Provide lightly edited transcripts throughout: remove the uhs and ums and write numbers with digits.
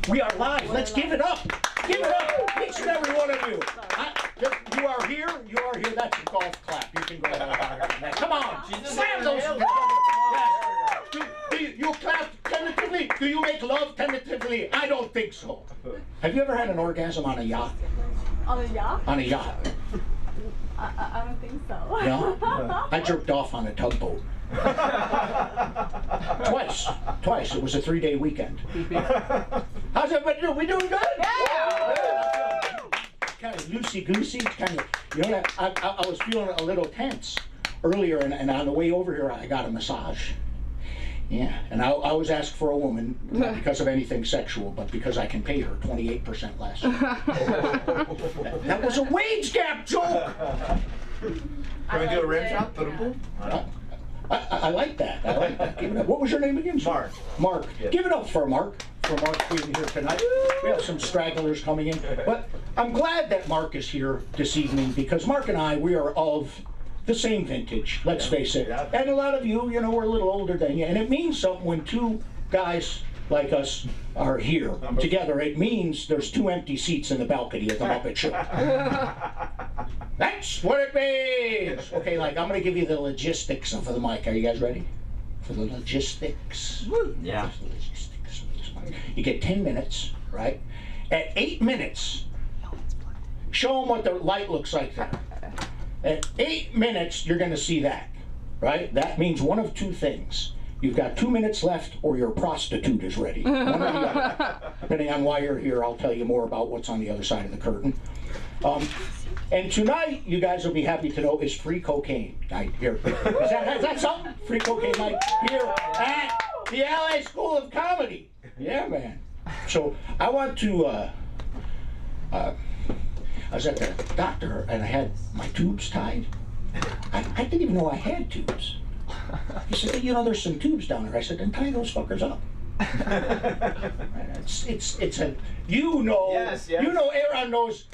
We are live. Let's give it up. Give it up, each and every one of you. You are here. You are here. That's a golf clap. You can go ahead. Come on. Slam those. Yes. You clap tentatively. Do you make love tentatively? I don't think so. Have you ever had an orgasm on a yacht? On a yacht? On a yacht. I don't think so. No? I jerked off on a tugboat. Twice. It was a 3-day weekend. How's everybody doing? We doing good? Yeah! Kind of loosey-goosey. Kind of, you know, I was feeling a little tense earlier, and on the way over here, I got a massage. Yeah, and I always ask for a woman, not because of anything sexual, but because I can pay her 28% less. That was a wage gap joke! Can we do a rim shot? I like that. I like that. Give it up. What was your name again? Mark. Mark. Yeah. Give it up for Mark. For Mark being here tonight. We have some stragglers coming in. But I'm glad that Mark is here this evening because Mark and I, we are of the same vintage, let's face it. Yeah. And a lot of you, we're a little older than you. And it means something when two guys like us are here together. It means there's 2 empty seats in the balcony of the Muppet Show. That's what it means. Okay, I'm going to give you the logistics of the mic. Are you guys ready for the logistics? Yeah. The logistics of this mic. You get 10 minutes, right? At 8 minutes, show them what the light looks like there. At 8 minutes, you're going to see that, right? That means one of 2 things. You've got 2 minutes left, or your prostitute is ready. One or the other. Depending on why you're here, I'll tell you more about what's on the other side of the curtain. And tonight, you guys will be happy to know, is free cocaine night here. Is that something? Free cocaine night here at the LA School of Comedy. Yeah, man. So I want to. I was at the doctor and I had my tubes tied. I didn't even know I had tubes. He said, there's some tubes down there. I said, then tie those fuckers up. It's a, Yes. Aaron knows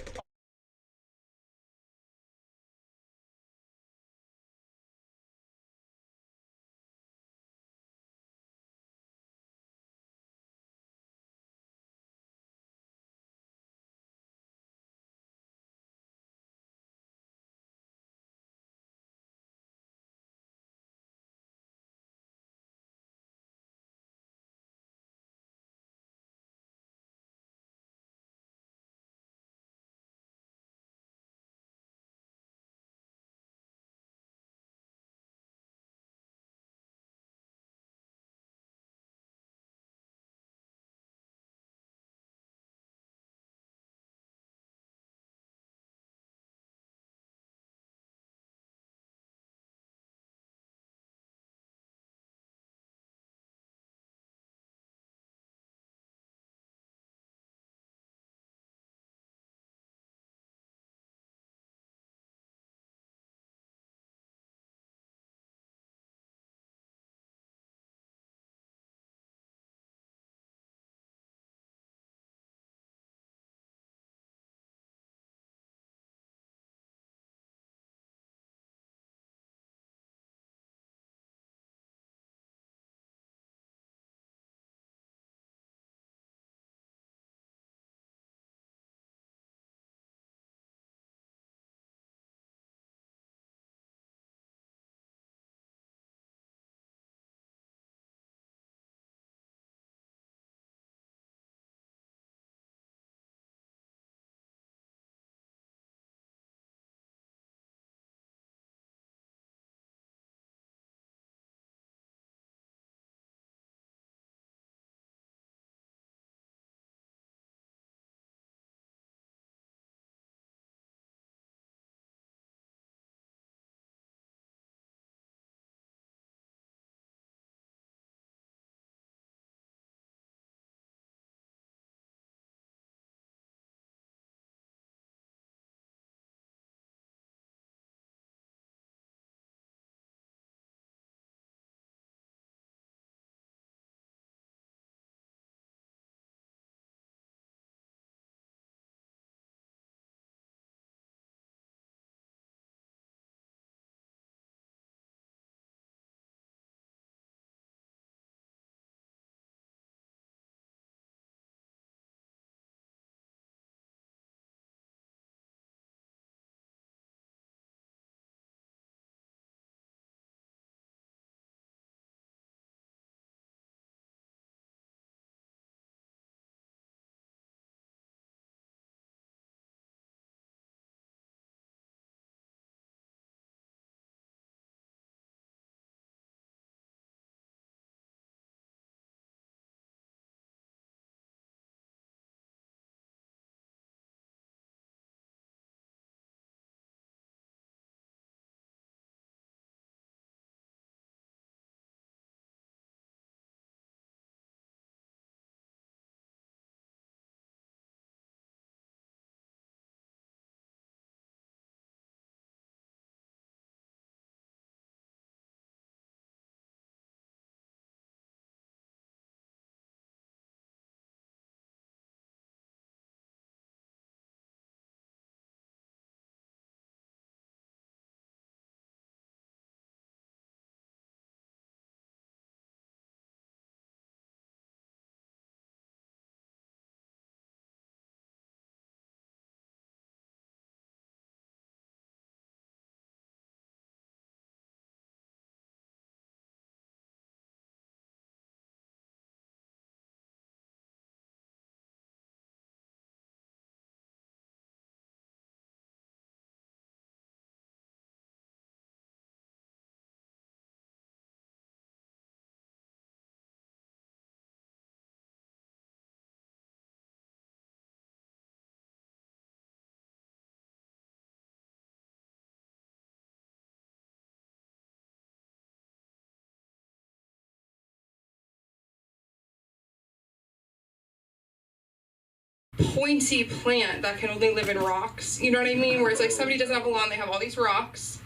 pointy plant that can only live in rocks. You know what I mean? Where it's like somebody doesn't have a lawn, they have all these rocks,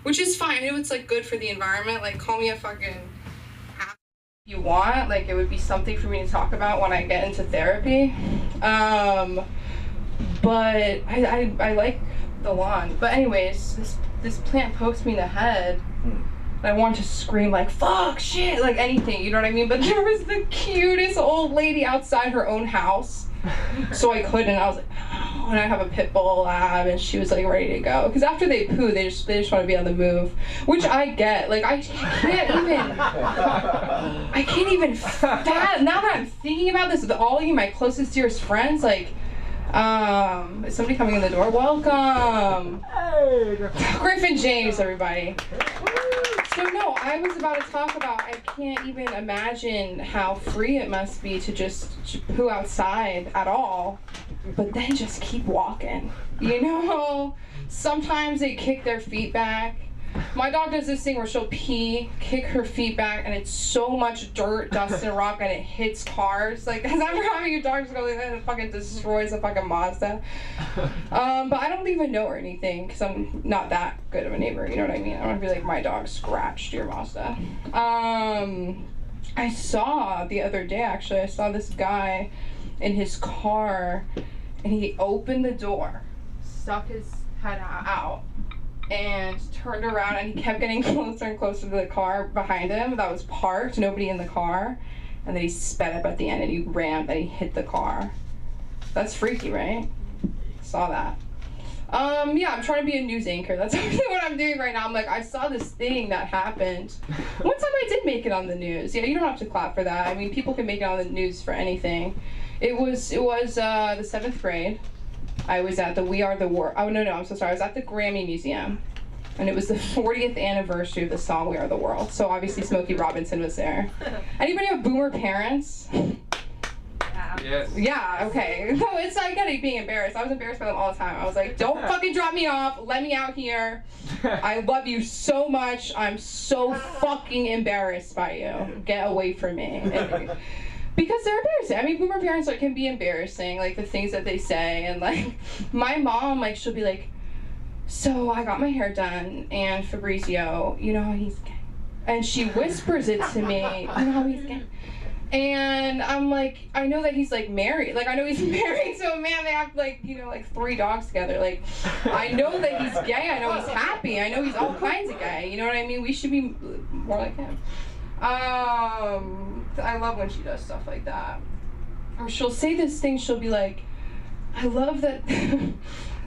which is fine. I know it's like good for the environment. Like, call me a fucking ass if you want. Like, it would be something for me to talk about when I get into therapy. But I like the lawn. But anyways, this plant poked me in the head. I wanted to scream like, fuck, shit, like anything, you know what I mean? But there was the cutest old lady outside her own house. So I couldn't. I was like, oh, and I have a pit bull lab, and she was like ready to go. Because after they poo, they just want to be on the move, which I get. Like, I can't even now that I'm thinking about this with all you, my closest, dearest friends, like, is somebody coming in the door? Welcome. Hey. Griffin James, everybody. So no, I was about to talk about, I can't even imagine how free it must be to just poo outside at all, but then just keep walking. You know, sometimes they kick their feet back. My dog does this thing where she'll pee, kick her feet back, and it's so much dirt, dust, and rock, and it hits cars. Like, has ever having your dog just go like that and it fucking destroys a fucking Mazda? But I don't even know or anything, because I'm not that good of a neighbor, you know what I mean? I don't want to be like, my dog scratched your Mazda. I saw the other day, actually, I saw this guy in his car, and he opened the door, stuck his head out, and turned around, and he kept getting closer and closer to the car behind him that was parked, nobody in the car, and then he sped up at the end and he rammed and he hit the car. That's freaky, right? Saw that. Yeah, I'm trying to be a news anchor. That's actually what I'm doing right now. I'm like, I saw this thing that happened. One time I did make it on the news. Yeah, you don't have to clap for that. I mean, people can make it on the news for anything. It was the 7th grade. I was at the We Are the World. Oh, no, I'm so sorry. I was at the Grammy Museum, and it was the 40th anniversary of the song We Are the World. So obviously Smokey Robinson was there. Anybody have boomer parents? Yes. Yeah, okay. No, it's, I get it being embarrassed. I was embarrassed by them all the time. I was like, don't fucking drop me off. Let me out here. I love you so much. I'm so fucking embarrassed by you. Get away from me. Because they're embarrassing. I mean, boomer parents can be embarrassing, like the things that they say, and like my mom, like she'll be like, so I got my hair done, and Fabrizio, you know how he's gay, and she whispers it to me, you know how he's gay, and I'm like, I know that he's like married, like I know he's married to a man, they have like, you know, like 3 dogs together, like I know that he's gay, I know he's happy, I know he's all kinds of gay, you know what I mean? We should be more like him. I love when she does stuff like that. Or she'll say this thing, she'll be like, I love that,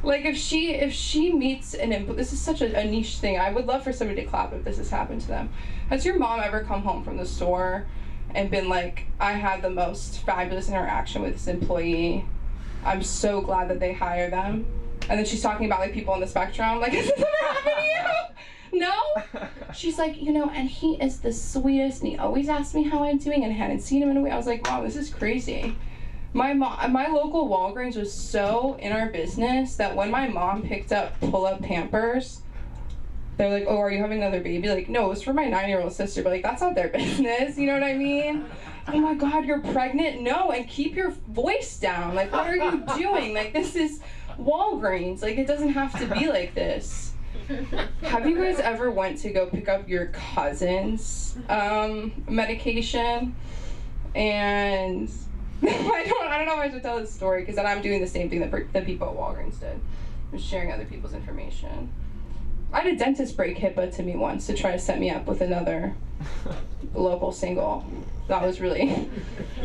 like if she meets this is such a niche thing, I would love for somebody to clap if this has happened to them. Has your mom ever come home from the store and been like, I had the most fabulous interaction with this employee, I'm so glad that they hire them? And then she's talking about like people on the spectrum, like, has this ever happened to you? No? She's like, you know, and he is the sweetest, and he always asked me how I'm doing, and I hadn't seen him in a week. I was like, wow, this is crazy. My local Walgreens was so in our business that when my mom picked up pull-up Pampers, they're like, oh, are you having another baby? Like, no, it was for my 9-year-old sister, but like, that's not their business, you know what I mean? Oh my God, you're pregnant? No, and keep your voice down. Like, what are you doing? Like, this is Walgreens. Like, it doesn't have to be like this. Have you guys ever went to go pick up your cousin's medication? And I don't know if I should tell this story, because then I'm doing the same thing that the people at Walgreens did. I'm sharing other people's information. I had a dentist break HIPAA to me once to try to set me up with another local single. That was really,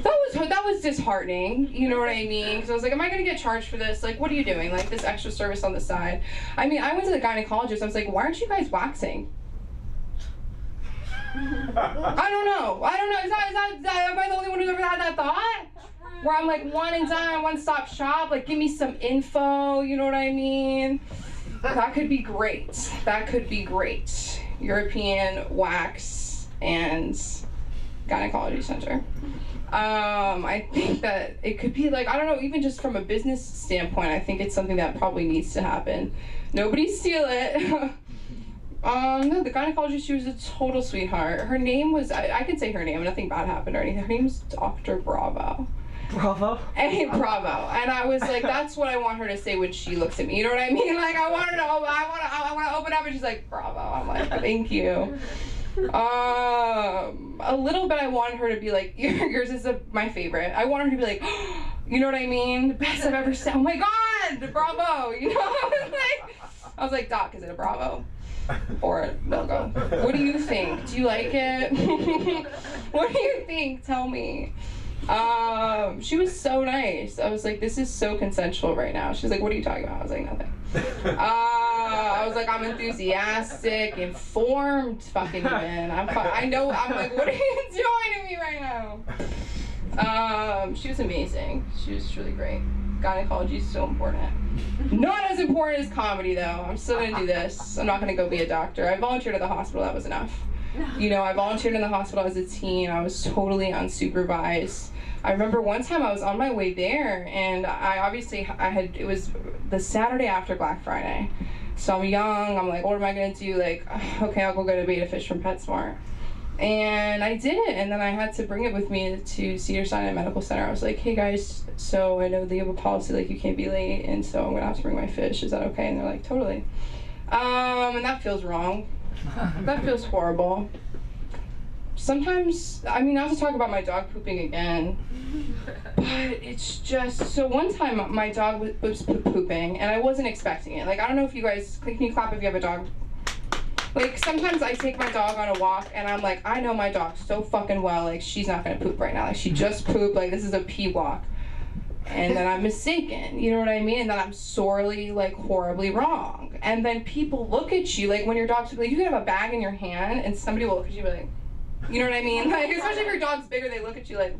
that was disheartening, you know what I mean? Because I was like, am I gonna get charged for this? Like, what are you doing? Like, this extra service on the side. I mean, I went to the gynecologist, I was like, why aren't you guys waxing? I don't know, is that, am I the only one who's ever had that thought? Where I'm like, one and done, one-stop shop, like, give me some info, you know what I mean? That could be great. That could be great. European wax and gynecology center. I think that it could be like, I don't know, even just from a business standpoint, I think it's something that probably needs to happen. Nobody steal it. No, the gynecologist, she was a total sweetheart. Her name was, I can say her name, nothing bad happened or anything. Her name was Dr. Bravo. Bravo. Hey, bravo. And I was like, that's what I want her to say when she looks at me. You know what I mean? Like, I want her to open, I want to open up, and she's like, bravo. I'm like, thank you. A little bit I want her to be like, yours is my favorite. I want her to be like, you know what I mean? The best I've ever said. Oh my God, bravo. You know, I was like, Doc, is it a bravo? Or a no-go? What do you think? Do you like it? What do you think? Tell me. She was so nice. I was like, this is so consensual right now. She's like, what are you talking about? I was like, nothing. I was like, I'm enthusiastic, informed, fucking even. I know, I'm like, what are you doing to me right now? She was amazing. She was really great. Gynecology is so important. Not as important as comedy, though. I'm still gonna do this. I'm not gonna go be a doctor. I volunteered at the hospital, that was enough. You know, I volunteered in the hospital as a teen. I was totally unsupervised. I remember one time I was on my way there, and it was the Saturday after Black Friday. So I'm young, I'm like, what am I gonna do? Like, okay, I'll go get a beta fish from PetSmart. And I did it, and then I had to bring it with me to Cedars-Sinai Medical Center. I was like, hey guys, so I know they have a policy like you can't be late, and so I'm gonna have to bring my fish, is that okay? And they're like, totally. And that feels wrong. That feels horrible. Sometimes, I mean, not to talk about my dog pooping again, but it's just, so one time my dog was pooping, and I wasn't expecting it. Like, I don't know if you guys, can you clap if you have a dog? Like, sometimes I take my dog on a walk, and I'm like, I know my dog so fucking well, like, she's not gonna poop right now. Like, she just pooped, like, this is a pee walk. And then I'm mistaken, you know what I mean? And then I'm sorely, like, horribly wrong. And then people look at you, like, when your dog's, like, you can have a bag in your hand, and somebody will look at you like, you know what I mean? Like, especially if your dog's bigger, they look at you like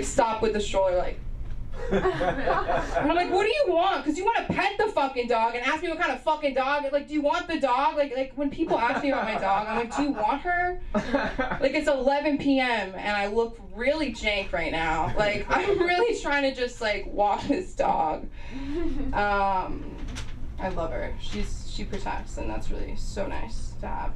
stop with the stroller, like. And I'm like, what do you want? Because you want to pet the fucking dog and ask me what kind of fucking dog. Like, do you want the dog? Like when people ask me about my dog, I'm like, do you want her? Like, it's 11 p.m. and I look really jank right now. Like, I'm really trying to just, like, walk this dog. I love her. She protects, and that's really so nice to have.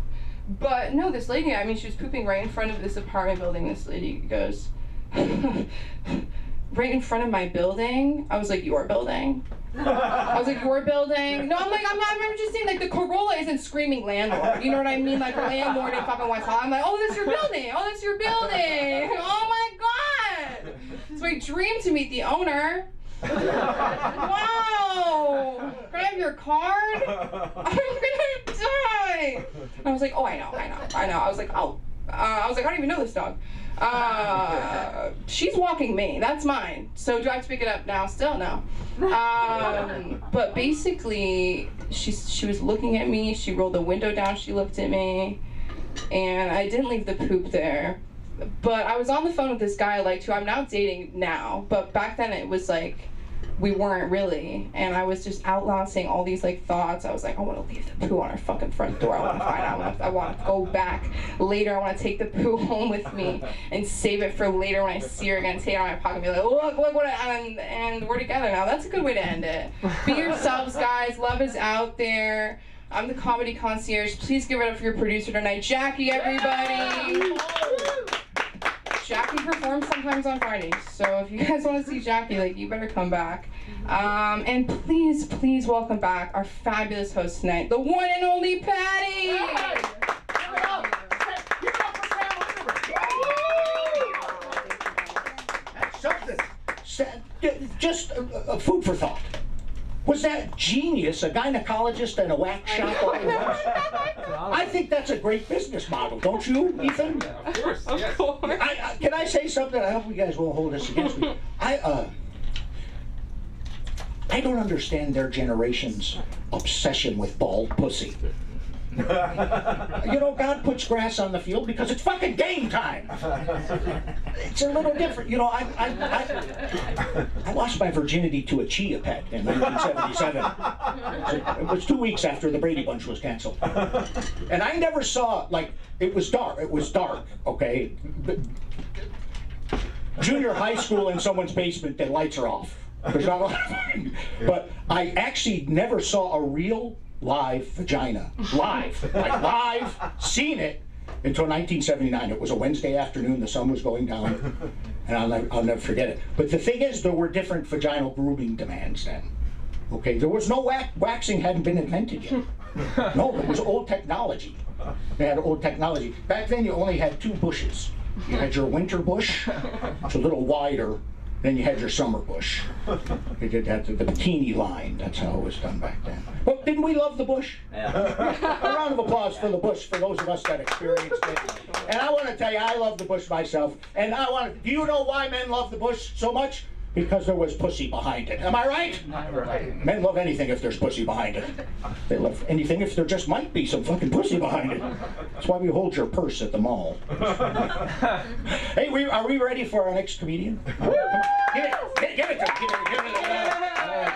But no, this lady, I mean, she was pooping right in front of this apartment building. This lady goes, right in front of my building. I was like, your building? I was like, your building? No, I'm like, I'm just saying, like, the Corolla isn't screaming landlord. You know what I mean? Like, landlord in fucking West Hollywood. I'm like, oh, that's your building. Oh, that's your building. Oh my God. It's my dream to meet the owner. Wow! Can I have your card? I'm gonna die! And I was like, oh, I know. I was like, oh. I was like, I don't even know this dog. She's walking me. That's mine. So do I have to pick it up now? Still no. But basically, she was looking at me. She rolled the window down. She looked at me. And I didn't leave the poop there. But I was on the phone with this guy I liked, who I'm now dating now. But back then it was like, we weren't really, and I was just out loud saying all these, like, thoughts. I was like, I want to leave the poo on our fucking front door. I want to find out. I want to go back later. I want to take the poo home with me and save it for later when I see her again. Take it out of my pocket and be like, look what and we're together now. That's a good way to end it. Be yourselves, guys. Love is out there. I'm the comedy concierge. Please give it up for your producer tonight, Jackie, everybody. Jackie performs sometimes on Fridays, so if you guys want to see Jackie, like, you better come back. And please welcome back our fabulous host tonight, the one and only Patty! Something. Just food for thought. Was that genius, a gynecologist and a wax shop all at once? I think that's a great business model, don't you, Ethan? Of course, Of yes. course. Can I say something? I hope you guys won't hold this against me. I don't understand their generation's obsession with bald pussy. You know, God puts grass on the field because it's fucking game time. It's a little different. You know, I lost my virginity to a chia pet in 1977. It was 2 weeks after the Brady Bunch was canceled. And I never saw, like, it was dark, okay? Junior high school in someone's basement, the lights are off. There's not a lot of, but I actually never saw a real live vagina. Live, seen it, until 1979. It was a Wednesday afternoon, the sun was going down, and I'll never forget it. But the thing is, there were different vaginal grooming demands then. Okay, there was no waxing hadn't been invented yet. No, it was old technology. They had old technology. Back then you only had 2 bushes. You had your winter bush, it's a little wider, then you had your summer bush. They did that, the bikini line, that's how it was done back then. But didn't we love the bush? Yeah. A round of applause for the bush, for those of us that experienced it. And I want to tell you, I love the bush myself. And do you know why men love the bush so much? Because there was pussy behind it. Am I right? Right. Men love anything if there's pussy behind it. They love anything if there just might be some fucking pussy behind it. That's why we hold your purse at the mall. Hey, are we ready for our next comedian? Give it to him.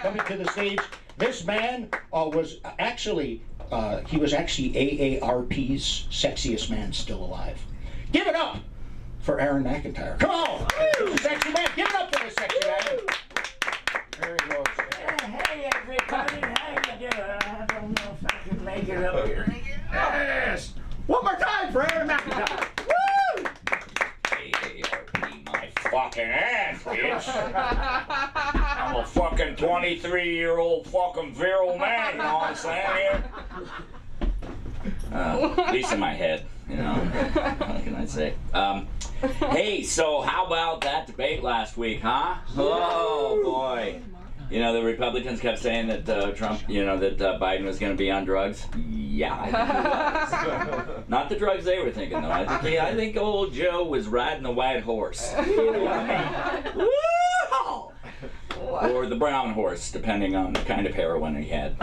Coming to the stage. This man was actually AARP's sexiest man still alive. Give it up for Aaron McIntyre. Come on! Sexy man, give it up for the sexy man. There he goes. Hey everybody, how you doing? I don't know if I can make it up here. Yes! One more time for Aaron McIntyre. Woo! AARP my fucking ass, bitch. I'm a fucking 23-year-old fucking virile man, you know what I'm saying here? At least in my head, you know. What can I say? Hey, so how about that debate last week, huh? Oh boy. You know, the Republicans kept saying that Trump, you know, that Biden was going to be on drugs. Yeah, I think he was. Not the drugs they were thinking, though. I think old Joe was riding the white horse. You know what I mean? Woo! Or the brown horse, depending on the kind of heroin he had.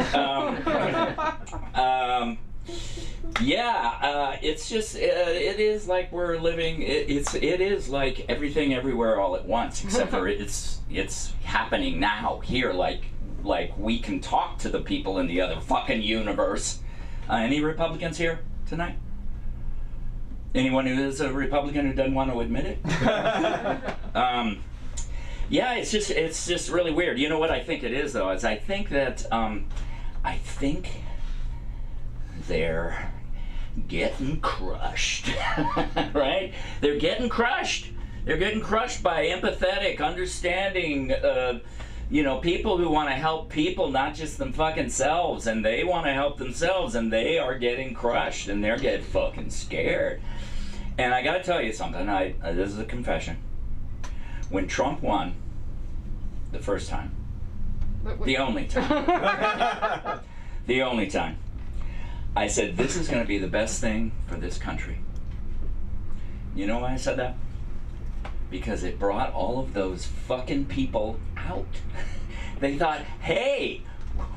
Yeah, it's just, it is like we're living, it is like everything everywhere all at once, except for it's happening now, here, like we can talk to the people in the other fucking universe. Any Republicans here tonight? Anyone who is a Republican who doesn't want to admit it? Yeah, it's just really weird. You know what I think it is, though, is I think that, they're getting crushed, right? They're getting crushed. They're getting crushed by empathetic, understanding, you know, people who want to help people, not just them fucking selves, and they want to help themselves, and they are getting crushed, and they're getting fucking scared. And I gotta tell you something, this is a confession. When Trump won the first time, the only time, the only time, I said, this is going to be the best thing for this country. You know why I said that? Because it brought all of those fucking people out. They thought, hey,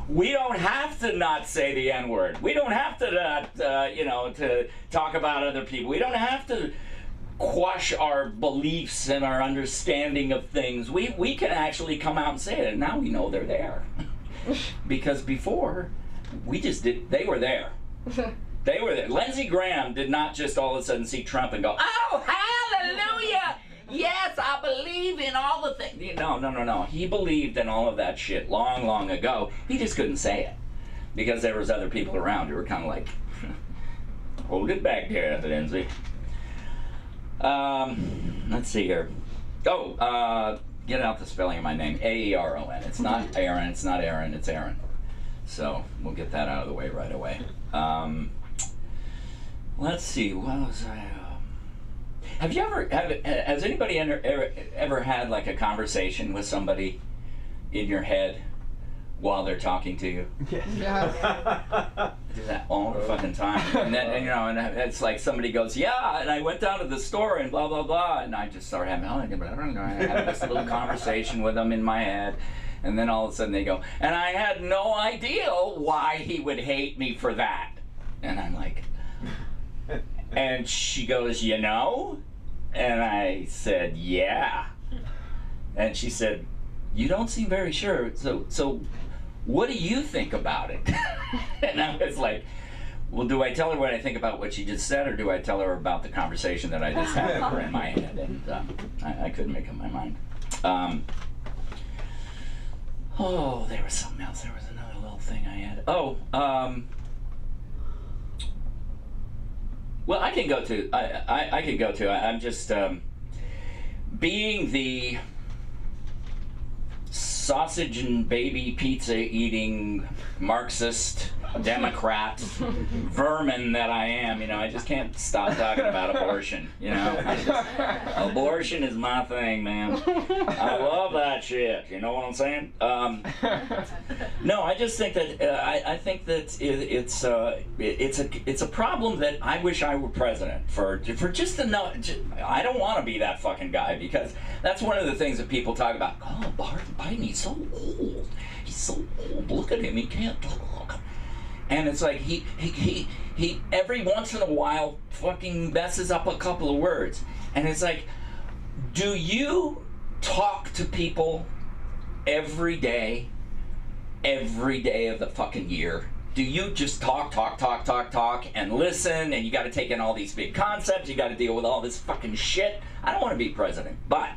we don't have to not say the N-word. We don't have to not, you know, to talk about other people. We don't have to quash our beliefs and our understanding of things. We can actually come out and say it, and now we know they're there. Because before, we just did, they were there. They were there. Lindsey Graham did not just all of a sudden see Trump and go, oh, hallelujah! Yes, I believe in all the things. No. He believed in all of that shit long, long ago. He just couldn't say it. Because there was other people around who were kind of like, hold it back there, Lindsey. Let's see here. Oh, get out the spelling of my name. A-E-R-O-N. It's not Aaron, it's not Aaron, it's Aaron. So we'll get that out of the way right away. Let's see, what was I? Have you has anybody ever had like a conversation with somebody in your head while they're talking to you? Yeah. I do that all the fucking time. And then, you know, and it's like somebody goes, yeah, and I went down to the store and blah, blah, blah, and I just start having, I had this little conversation with them in my head. And then all of a sudden they go, and I had no idea why he would hate me for that. And I'm like, and she goes, you know? And I said, yeah. And she said, you don't seem very sure. So what do you think about it? And I was like, well, do I tell her what I think about what she just said, or do I tell her about the conversation that I just had with her in my head? And I couldn't make up my mind. Oh, there was something else. There was another little thing I had. Oh, Well, I can go to. I can go to. I'm just being the sausage and baby pizza eating Marxist Democrat vermin that I am. You know, I just can't stop talking about abortion. You know, abortion is my thing, man. I love that shit. You know what I'm saying? No, I just think that I think that it's a problem that I wish I were president for just enough. I don't want to be that fucking guy, because that's one of the things that people talk about. Oh, Biden, he's so old. He's so old. Look at him. He can't talk. And it's like he every once in a while fucking messes up a couple of words. And it's like, do you talk to people every day of the fucking year? Do you just talk, and listen, and you got to take in all these big concepts, you got to deal with all this fucking shit? I don't want to be president, but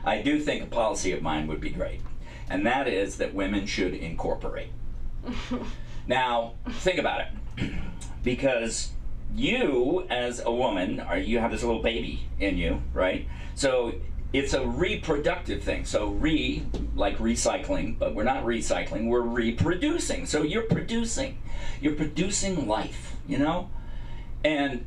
I do think a policy of mine would be great. And that is that women should incorporate. Now, think about it. Because you, as a woman, you have this little baby in you, right? So it's a reproductive thing. So like recycling, but we're not recycling, we're reproducing. So you're producing life, you know? And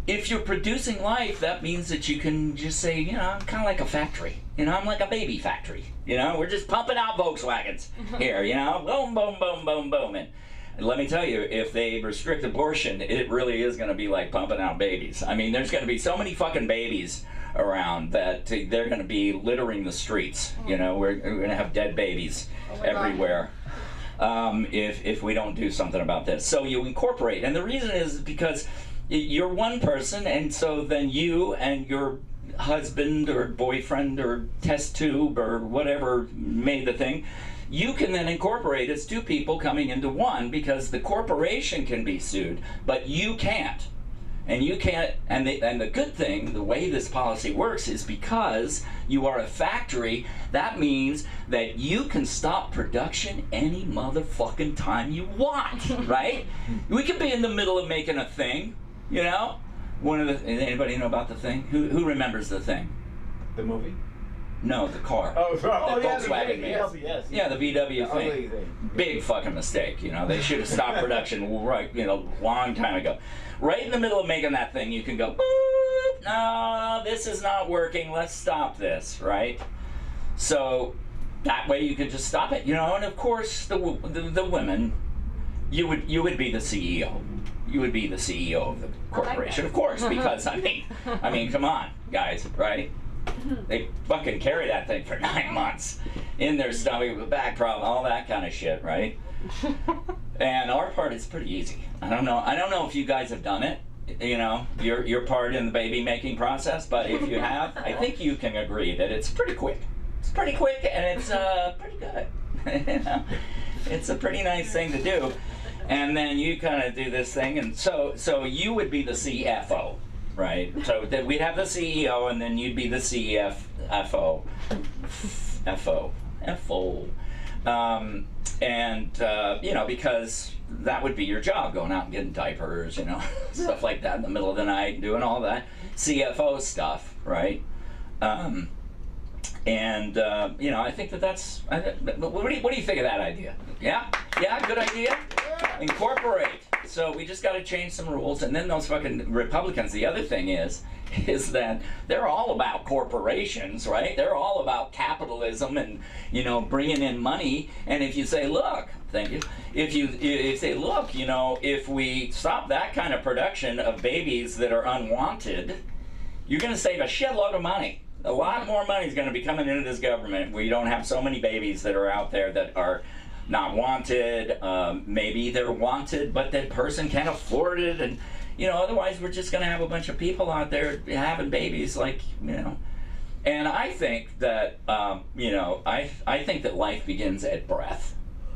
if you're producing life, that means that you can just say, you know, I'm kind of like a factory. You know, I'm like a baby factory. You know, we're just pumping out Volkswagens here, you know, boom, boom, boom, boom, boom. And let me tell you, if they restrict abortion, it really is going to be like pumping out babies. I mean, there's going to be so many fucking babies around that they're going to be littering the streets. You know, we're going to have dead babies everywhere. If we don't do something about this. So you incorporate. And the reason is because you're one person, and so then you and your husband or boyfriend or test tube or whatever made the thing, you can then incorporate as two people coming into one, because the corporation can be sued, but you can't. And you can't, and the good thing, the way this policy works, is because you are a factory, that means that you can stop production any motherfucking time you want, right? We could be in the middle of making a thing, you know? Anybody know about The Thing? Who remembers The Thing? The movie? No, the car. Oh, yeah, Volkswagen, yes. Yeah, the VW thing. Big fucking mistake, you know. They should have stopped production right, you know, long time ago. Right in the middle of making that thing, you can go, boop, no, this is not working, let's stop this, right? So that way you could just stop it, you know. And of course, the women, you would be the CEO. You would be the CEO of the corporation, of course, because I mean, come on, guys, right? They fucking carry that thing for 9 months in their stomach with a back problem, all that kind of shit, right? And our part is pretty easy. I don't know if you guys have done it, you know, your part in the baby making process, but if you have, I think you can agree that it's pretty quick. It's pretty quick, and it's pretty good. You know? It's a pretty nice thing to do. And then you kind of do this thing, and so you would be the CFO, right? So that we'd have the CEO, and then you'd be the CFO, you know, because that would be your job, going out and getting diapers, you know, stuff like that in the middle of the night, doing all that CFO stuff, right? You know, I think that's. What do you think of that idea? Yeah, good idea. Incorporate. So we just got to change some rules, and then those fucking Republicans. The other thing is that they're all about corporations, right? They're all about capitalism and, you know, bringing in money. And if you say, look, thank you. If you say, look, you know, if we stop that kind of production of babies that are unwanted, you're going to save a shitload of money. A lot more money is going to be coming into this government where you don't have so many babies that are out there that are not wanted. Maybe they're wanted, but that person can't afford it, and you know, otherwise we're just going to have a bunch of people out there having babies, like, you know. And I think that you know, I think that life begins at breath,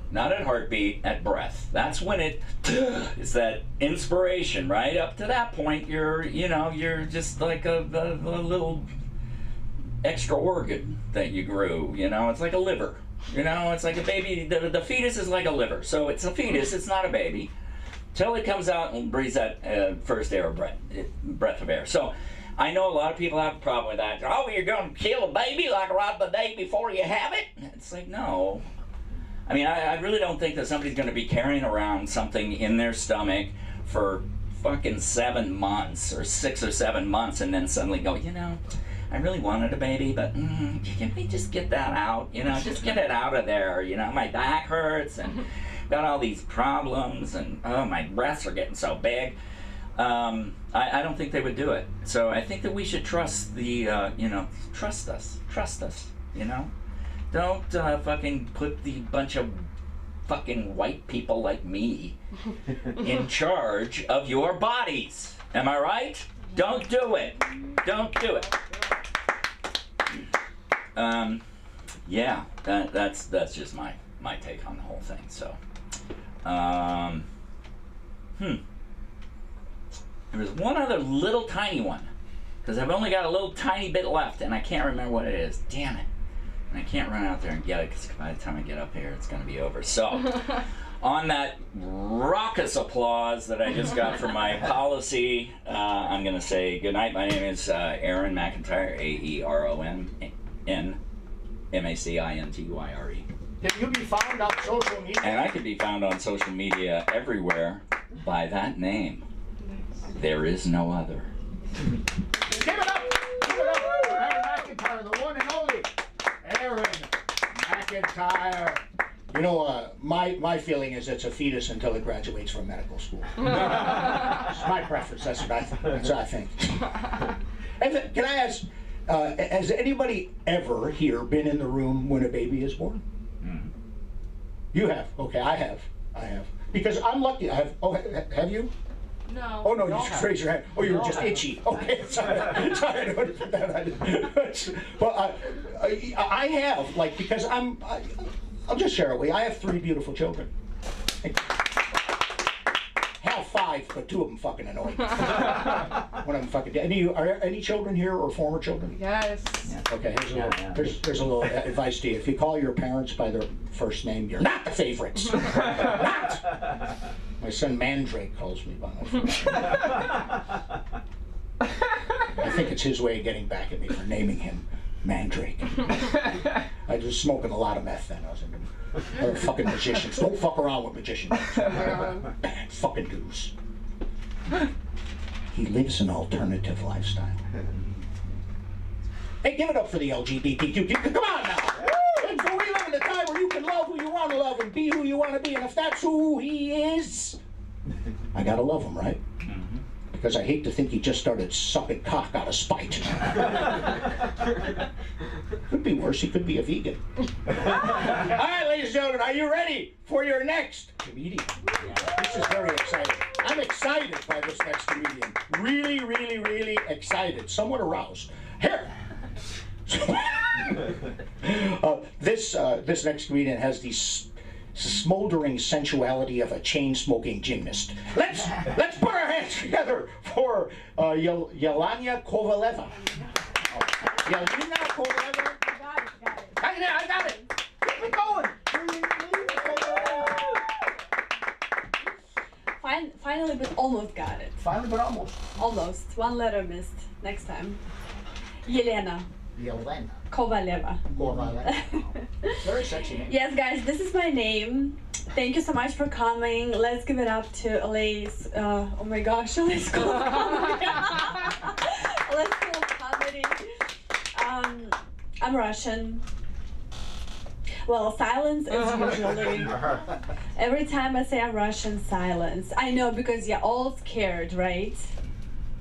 not at heartbeat, at breath. That's when it's that inspiration, right? Up to that point, you're just like a little extra organ that you grew, you know. It's like a liver, you know. It's like a baby. The fetus is like a liver, so it's a fetus, it's not a baby. till it comes out and breathes that first breath of air. So I know a lot of people have a problem with that. Oh, you're going to kill a baby like right the day before you have it? It's like, no. I mean, I really don't think that somebody's going to be carrying around something in their stomach for fucking 7 months or 6 or 7 months and then suddenly go, you know, I really wanted a baby, but can we just get that out? You know, just get it out of there. You know, my back hurts and got all these problems and, oh, my breasts are getting so big. I don't think they would do it. So I think that we should trust the, you know, trust us, you know? Don't fucking put the bunch of fucking white people like me in charge of your bodies. Am I right? Don't do it. Don't do it. Yeah, that's just my take on the whole thing. So, there was one other little tiny one, because I've only got a little tiny bit left, and I can't remember what it is. Damn it. And I can't run out there and get it, because by the time I get up here, it's going to be over. So, on that raucous applause that I just got from my policy, I'm going to say goodnight. My name is Aaron McIntyre, AERON, MACINTYRE. Can you be found on social media? And I can be found on social media everywhere by that name. There is no other. Give it up! Give it up for Aaron McIntyre, the one and only Aaron McIntyre. You know, my feeling is it's a fetus until it graduates from medical school. It's my preference. That's what I think. And can I ask, has anybody ever here been in the room when a baby is born? Mm. You have. Okay, I have. Because I'm lucky. I have. Oh, have you? No. Oh no, you just raised your hand. Oh, you were just itchy. Okay, sorry. I don't want to put that on. Well, I have, like, because I'll just share it with you. I have 3 beautiful children. Hell, 5, but 2 of them fucking annoy me. One of them fucking. Are any children here or former children? Yes. Yeah. Okay, here's a little advice to you. If you call your parents by their first name, you're not the favorites. Not. My son Mandrake calls me by my first name. I think it's his way of getting back at me for naming him Mandrake. I was smoking a lot of meth then. I was into other fucking magicians. Don't fuck around with magicians. Bad fucking dudes. He lives an alternative lifestyle. Hey, give it up for the LGBTQ. Come on now. So we live in a time where you can love who you want to love and be who you want to be, and if that's who he is, I gotta love him, right? Because I hate to think he just started sucking cock out of spite. Could be worse, he could be a vegan. All right, ladies and gentlemen, are you ready for your next comedian? This is very exciting. I'm excited by this next comedian. Really, really, really excited. Somewhat aroused. Here. This next comedian has the smoldering sensuality of a chain-smoking gymnast. Let's put our hands together for Yelena Kovaleva. Yelena Kovaleva. Got it. I got it. Keep it going. Finally, but almost got it. Finally, but almost. Almost. 1 letter missed. Next time. Yelena Kovaleva. Very sexy name. Yes, guys, this is my name. Thank you so much for coming. Let's give it up to LA's. Oh my gosh, LA School of Comedy. LA School of Comedy. I'm Russian. Well, silence is usually. Every time I say I'm Russian, silence. I know, because you're all scared, right?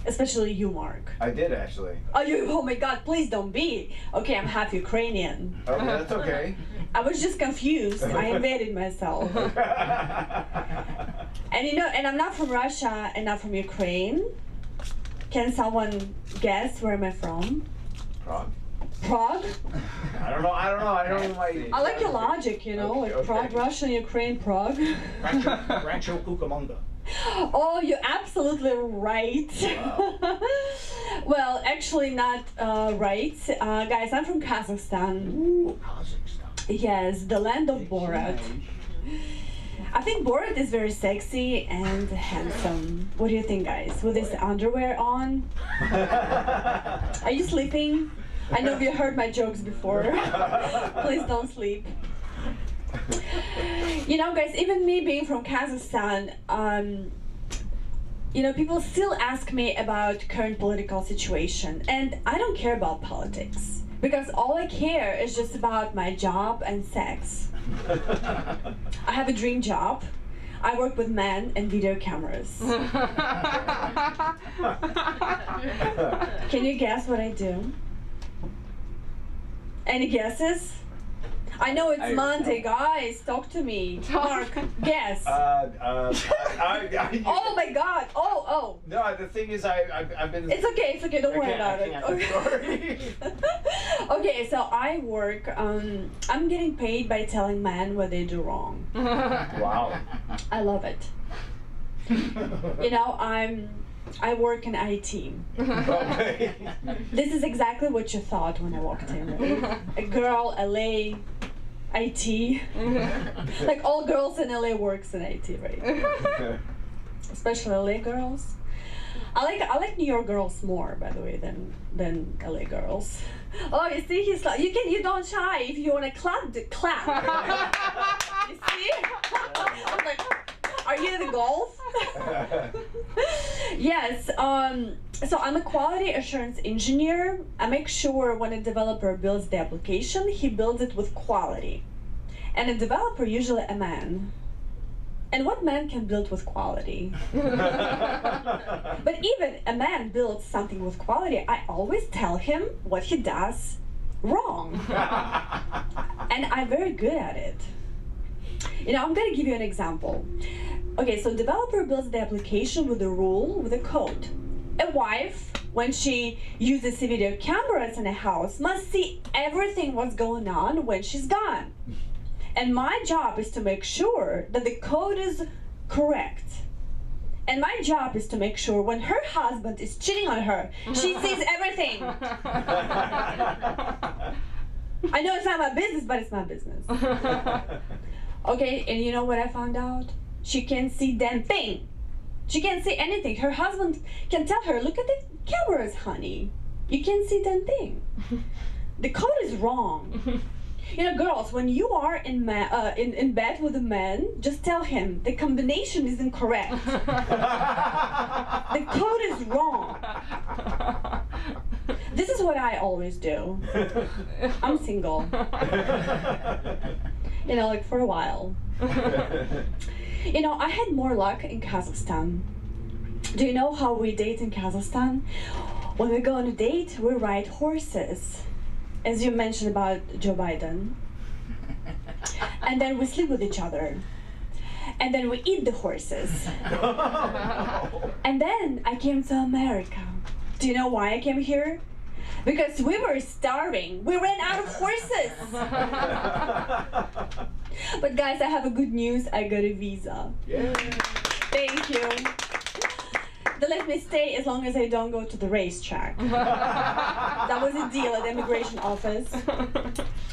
Especially you, Mark. I did actually. Oh my God! Please don't be. Okay, I'm half Ukrainian. Okay, that's okay. I was just confused. I invaded myself. And you know, and I'm not from Russia and not from Ukraine. Can someone guess where am I from? Prague. Prague? I don't know. I don't know my. I like your logic, you know, like Prague, Russia, Ukraine, Prague. Rancho Cucamonga. Oh, you're absolutely right. Wow. Well, actually not right. Guys, I'm from Kazakhstan. Ooh, Kazakhstan. Yes, the land of Borat. I think Borat is very sexy and handsome. What do you think, guys? With his underwear on? Are you sleeping? I know you heard my jokes before. Please don't sleep. You know, guys, even me being from Kazakhstan, you know, people still ask me about current political situation, and I don't care about politics because all I care is just about my job and sex. I have a dream job. I work with men and video cameras. Can you guess what I do? Any guesses? I know it's Monday, guys. Talk to me. Mark, guess. Oh my God. Oh. No, the thing is, I've been. It's okay. Don't worry about it. Sorry. Okay, so I work. I'm getting paid by telling men what they do wrong. Wow. I love it. You know, I work in IT. Okay. This is exactly what you thought when I walked in, right? A girl, LA, IT. Like all girls in LA works in IT, right? Especially LA girls. I like New York girls more, by the way, than LA girls. Oh, you see, you don't shy. If you wanna clap. You see? I'm like, are you the golf? Yes. So I'm a quality assurance engineer. I make sure when a developer builds the application, he builds it with quality. And a developer, usually a man. And what man can build with quality? But even a man builds something with quality, I always tell him what he does wrong. And I'm very good at it. You know, I'm gonna give you an example. Okay, so developer builds the application with a rule, with a code. A wife, when she uses video cameras in a house, must see everything what's going on when she's gone. And my job is to make sure that the code is correct. And my job is to make sure when her husband is cheating on her, she sees everything. I know it's not my business, but it's my business. Okay, and you know what I found out? She can't see damn thing. She can't see anything. Her husband can tell her, look at the cameras, honey. You can't see damn thing. The code is wrong. You know, girls, when you are in bed with a man, just tell him the combination is incorrect. The code is wrong. This is what I always do. I'm single. You know, like for a while. You know, I had more luck in Kazakhstan. Do you know how we date in Kazakhstan? When we go on a date, we ride horses. As you mentioned about Joe Biden. And then we sleep with each other. And then we eat the horses. And then I came to America. Do you know why I came here? Because we were starving. We ran out of horses. But guys, I have a good news. I got a visa. Yeah. Thank you. They let me stay as long as I don't go to the racetrack. That was a deal at the immigration office.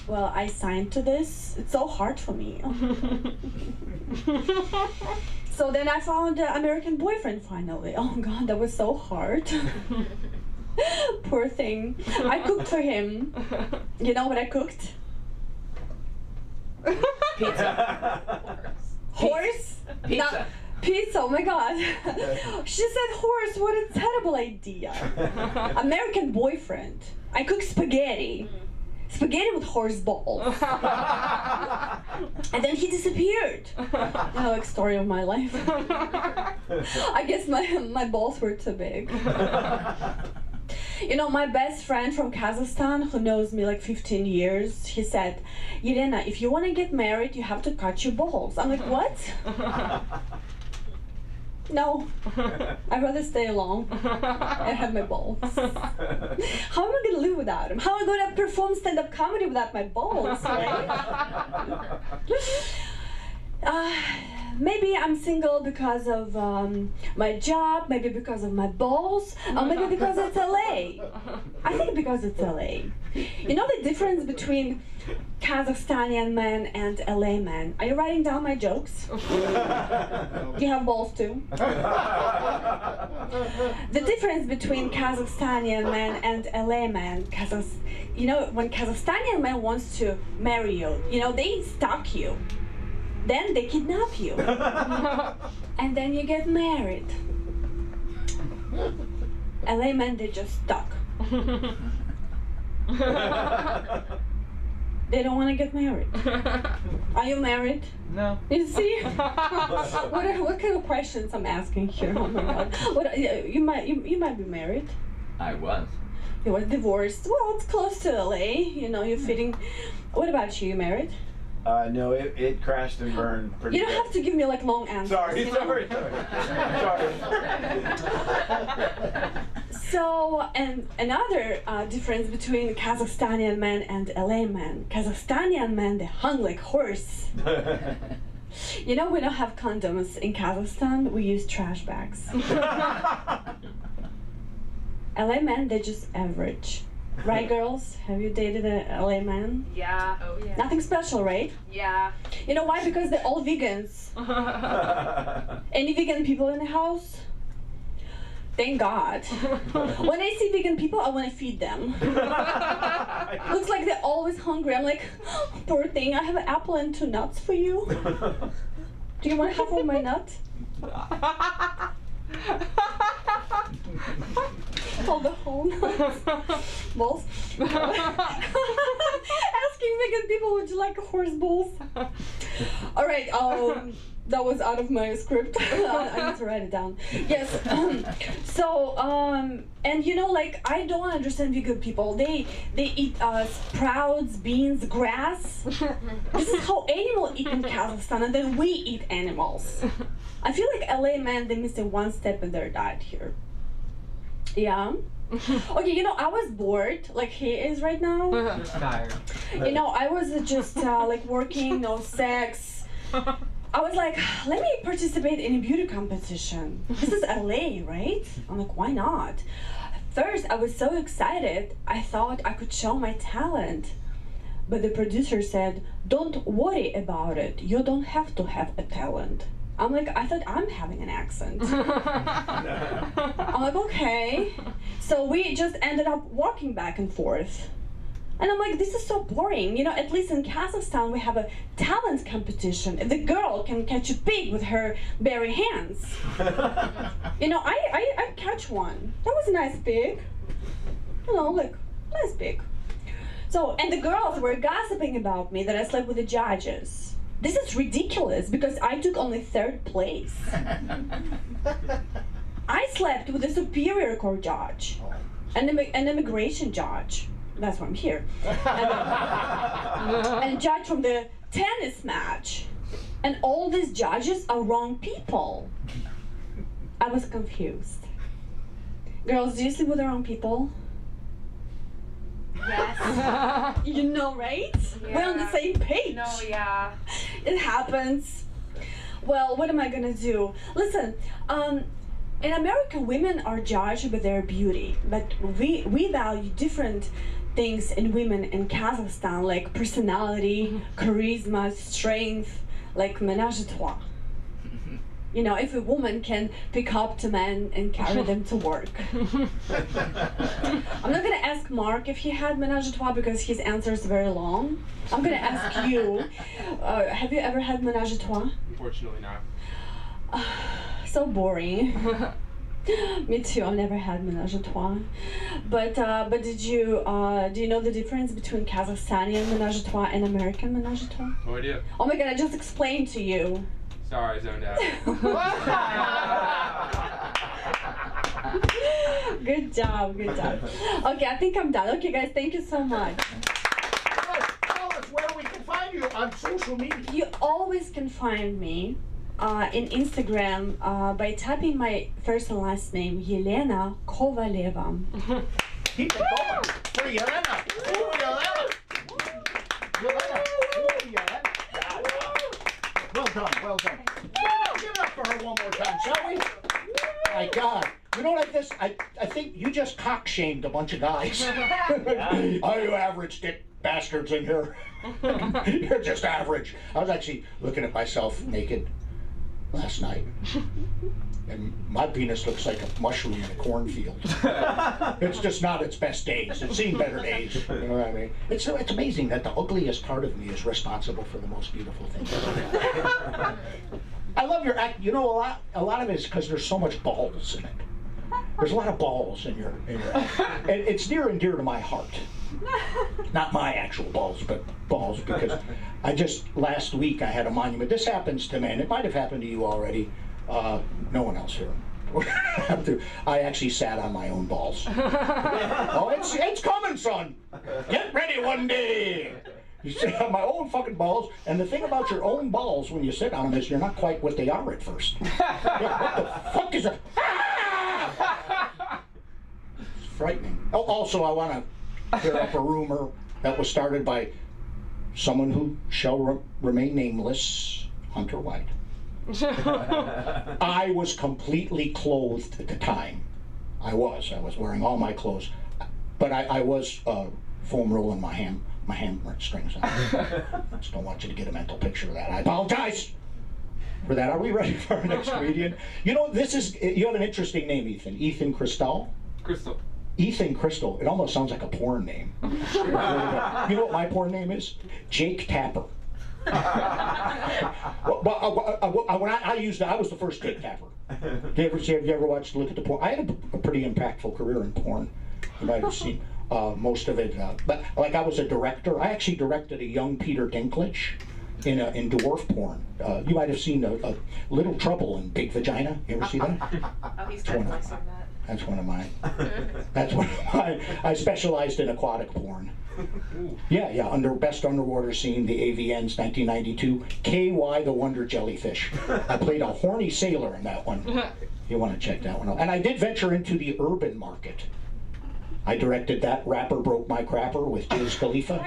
Well, I signed to this. It's so hard for me. So then I found an American boyfriend finally. Oh God, that was so hard. Poor thing. I cooked for him. You know what I cooked? Pizza. Horse? Pizza. No, pizza, oh my God. She said horse, what a terrible idea. American boyfriend. I cooked spaghetti. Spaghetti with horse balls. And then he disappeared. You know, like story of my life. I guess my balls were too big. You know, my best friend from Kazakhstan, who knows me like 15 years, he said, Elena, if you want to get married, you have to cut your balls. I'm like, what? No, I'd rather stay alone and have my balls. How am I going to live without them? How am I going to perform stand-up comedy without my balls, right? Maybe I'm single because of my job, maybe because of my balls, or maybe because it's LA. I think because it's LA. You know the difference between Kazakhstani men and LA men? Are you writing down my jokes? You have balls too? The difference between Kazakhstani men and LA men, you know, when Kazakhstani man wants to marry you, you know, they stalk you. Then they kidnap you. And then you get married. LA men, they just stuck. They don't want to get married. Are you married? No. You see? what kind of questions I'm asking here? Oh my God. You might be married. I was. You were divorced. Well, it's close to LA. You know, you're fitting. What about you? You married? No, it crashed and burned pretty You don't have to give me like long answers. Sorry. you know? So, and another difference between Kazakhstani men and LA men. Kazakhstani men, they hung like horse. You know, we don't have condoms in Kazakhstan. We use trash bags. LA men, they're just average. Right, girls? Have you dated a LA man? Yeah. Oh, yeah. Nothing special, right? Yeah. You know why? Because they're all vegans. Any vegan people in the house? Thank God. When I see vegan people, I want to feed them. Looks like they're always hungry. I'm like, oh, poor thing, I have an apple and 2 nuts for you. Do you want half of my nut? All the whole nuts. Balls. Asking vegan people, would you like a horse balls? All right, that was out of my script. I need to write it down. Yes. And you know, like, I don't understand vegan people. They eat sprouts, beans, grass. This is how animals eat in Kazakhstan, and then we eat animals. I feel like LA men, they're missing one step in their diet here. Yeah. Okay, you know, I was bored, like he is right now. Tired. You know, I was just like working, no sex. I was like, let me participate in a beauty competition. This is LA, right? I'm like, why not? First, I was so excited. I thought I could show my talent. But the producer said, don't worry about it. You don't have to have a talent. I'm like, I thought I'm having an accent. I'm like, okay. So we just ended up walking back and forth. And I'm like, this is so boring. You know, at least in Kazakhstan, we have a talent competition. The girl can catch a pig with her bare hands. You know, I catch one. That was a nice pig. You know, like, nice pig. So, and the girls were gossiping about me that I slept with the judges. This is ridiculous because I took only 3rd place. I slept with a superior court judge, an immigration judge. That's why I'm here. And a judge from the tennis match. And all these judges are wrong people. I was confused. Girls, do you sleep with the wrong people? Yes. You know, right? Yeah. We're on the same page. No, yeah. It happens. Well, what am I gonna do? Listen, in America, women are judged by their beauty, but we value different things in women in Kazakhstan, like personality, charisma, strength, like ménage à trois. You know, if a woman can pick up to men and carry them to work. I'm not gonna ask Mark if he had ménage à trois because his answer is very long. I'm gonna ask you, have you ever had ménage à trois? Unfortunately not. So boring. Me too, I've never had ménage à trois. But do you know the difference between Kazakhstani ménage à trois and American ménage à trois? No idea. Oh my god, I just explained to you. Sorry, I zoned out. Good job, good job. Okay, I think I'm done. Okay, guys, thank you so much. Tell us where we can find you on social media. You always can find me in Instagram by typing my first and last name, Yelena Kovaleva. Keep it going. For Yelena. Yelena. Yelena. Yelena. Well done. Well done. Give it up for her one more time, shall we? My God. You know, like this, I think you just cock-shamed a bunch of guys. Are you average dick bastards in here? You're just average. I was actually looking at myself naked last night. And my penis looks like a mushroom in a cornfield. It's just not its best days. It's seen better days. You know what I mean? It's amazing that the ugliest part of me is responsible for the most beautiful things. I love your act. You know, a lot of it is because there's so much balls in it. There's a lot of balls in your act. And it's near and dear to my heart. Not my actual balls, but balls, because last week I had a monument. This happens to men. It might have happened to you already. No one else here. I actually sat on my own balls. Oh, it's coming, son. Get ready one day. You sit on my own fucking balls, and the thing about your own balls when you sit on them is you're not quite what they are at first. What the fuck is it? It's frightening. Oh, also, I want to clear up a rumor that was started by someone who shall remain nameless, Hunter White. I was completely clothed at the time. I was wearing all my clothes, but I was foam rolling my hamstrings. I just don't want you to get a mental picture of that. I apologize for that. Are we ready for our next comedian? You know, you have an interesting name, Ethan. Ethan Crystal? Crystal. Ethan Crystal. It almost sounds like a porn name. You know what my porn name is? Jake Tapper. When I was the first Jake Tapper. Have you ever watched Look at the Porn? I had a pretty impactful career in porn. You might have seen most of it. But like I was a director. I actually directed a young Peter Dinklage in dwarf porn. You might have seen a Little Trouble in Big Vagina. You ever see that? Oh, he's definitely seen that. That's one of mine. I specialized in aquatic porn. Yeah, best underwater scene, the AVN's 1992, KY the Wonder Jellyfish. I played a horny sailor in that one. You want to check that one out. And I did venture into the urban market. I directed That Rapper Broke My Crapper with Wiz Khalifa.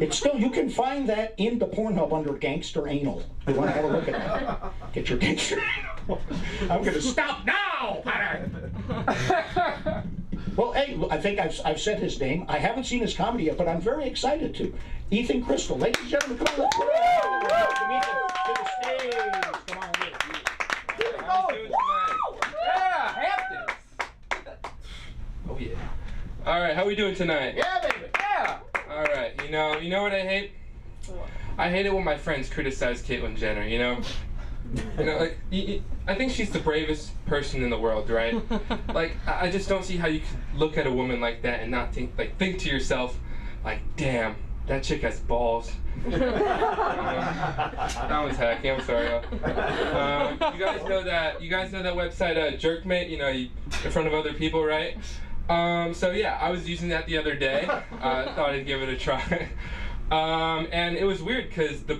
It's still, you can find that in the Pornhub under Gangster Anal. You want to have a look at that? Get your Gangster Anal. I'm going to stop now! Well, hey, I think I've said his name. I haven't seen his comedy yet, but I'm very excited to. Ethan Crystal. Ladies and gentlemen, come on, let's welcome Ethan to the stage. Come on, Ethan. How you doing tonight? Yeah, Hamptons. Oh yeah. All right, how we doing tonight? Yeah, baby. Yeah. All right. You know what I hate? I hate it when my friends criticize Caitlyn Jenner. You know, like I think she's the bravest person in the world, right? Like I just don't see how you can look at a woman like that and not think to yourself, like, damn, that chick has balls. That was hacky. I'm sorry. You guys know that website, Jerkmate. You know, in front of other people, right? So yeah, I was using that the other day. Thought I'd give it a try. And it was weird because the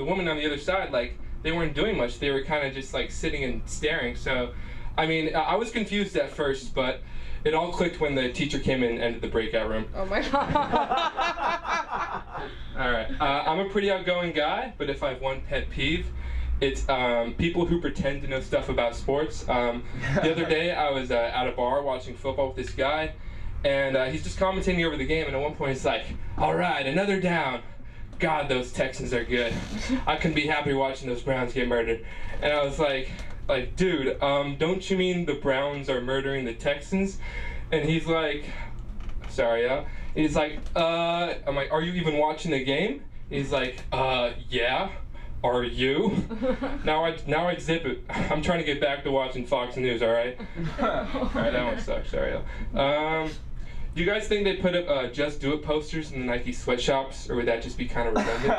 woman on the other side, like, they weren't doing much. They were kind of just like sitting and staring. So, I mean, I was confused at first, but it all clicked when the teacher came in and ended the breakout room. Oh my god. All right. I'm a pretty outgoing guy, but if I have one pet peeve, it's people who pretend to know stuff about sports. The other day, I was at a bar watching football with this guy, and he's just commentating over the game, and at one point, he's like, all right, another down. God, those Texans are good. I couldn't be happier watching those Browns get murdered. And I was like, dude, don't you mean the Browns are murdering the Texans? And he's like, sorry, he's like, I'm like, are you even watching the game? He's like, yeah. Are you? Now I zip it. I'm trying to get back to watching Fox News, alright? Alright, that one sucks, sorry. Do you guys think they put up Just Do It posters in the Nike sweatshops, or would that just be kind of redundant?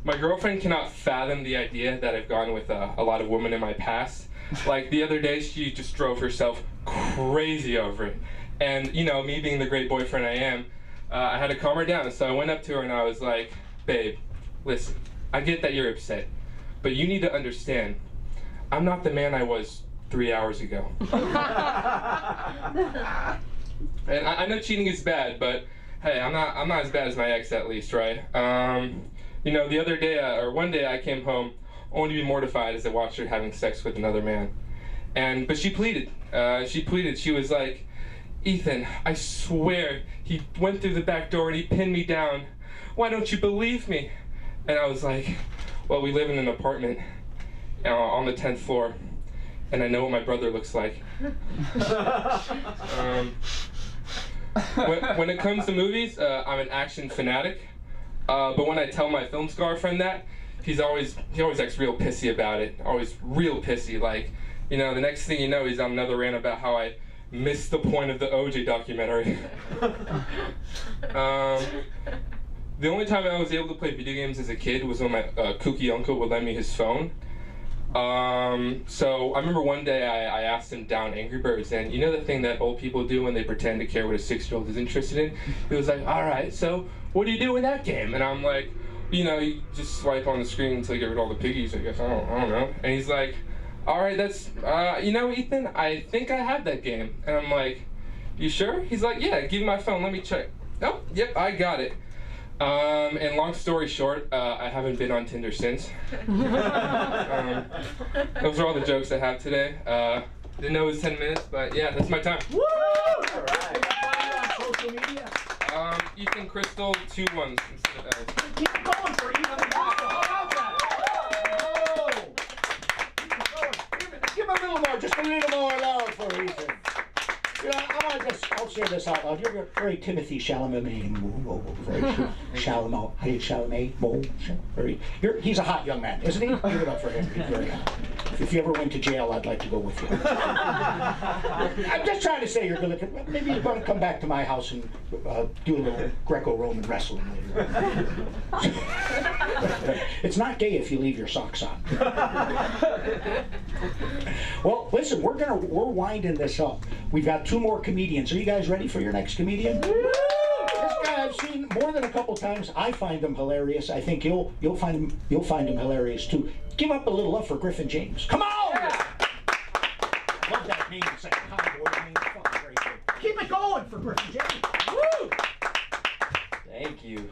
My girlfriend cannot fathom the idea that I've gone with a lot of women in my past. Like the other day, she just drove herself crazy over it. And, you know, me being the great boyfriend I am, I had to calm her down. So I went up to her and I was like, babe, listen, I get that you're upset, but you need to understand, I'm not the man I was 3 hours ago. And I know cheating is bad, but hey, I'm not as bad as my ex, at least, right? You know, the other day, or one day I came home only to be mortified as I watched her having sex with another man. But she pleaded. She was like, Ethan, I swear he went through the back door and he pinned me down. Why don't you believe me? And I was like, well, we live in an apartment on the 10th floor, and I know what my brother looks like. When it comes to movies, I'm an action fanatic. But when I tell my film scar friend that, he always acts real pissy about it. Always real pissy. Like, you know, the next thing you know, he's on another rant about how I missed the point of the OJ documentary. The only time I was able to play video games as a kid was when my kooky uncle would lend me his phone. So I remember one day I asked him down Angry Birds, and you know the thing that old people do when they pretend to care what a 6-year-old is interested in? He was like, all right, so what do you do in that game? And I'm like, you know, you just swipe on the screen until you get rid of all the piggies, I guess, I don't know. And he's like, all right, that's, you know, Ethan, I think I have that game. And I'm like, you sure? He's like, yeah, give me my phone, let me check. Oh, yep, I got it. And long story short, I haven't been on Tinder since. Those are all the jokes I have today. Didn't know it was 10 minutes, but yeah, that's my time. Woo! All right. Social media. Ethan Crystal, 2 1s instead of L's. Keep it going for Ethan. How about that? Give him a little more, just a little more love for Ethan. You know, I'll say this out loud. You're very Timothy Chalamet. He's a hot young man, isn't he? Give it up for him. He's very hot. If you ever went to jail, I'd like to go with you. I'm just trying to say you're good looking. Maybe you're going to come back to my house and do a little Greco-Roman wrestling later. It's not gay if you leave your socks on. Well, listen, we're winding this up. We've got 2 more comedians. Are you guys ready for your next comedian? This guy I've seen more than a couple times. I find him hilarious. I think you'll find him hilarious too. Give up a little love for Griffin James. Come on! Yeah. Love that name. It's like a cowboy name. Fucking very good. Keep it going for Griffin James. Woo! Thank you.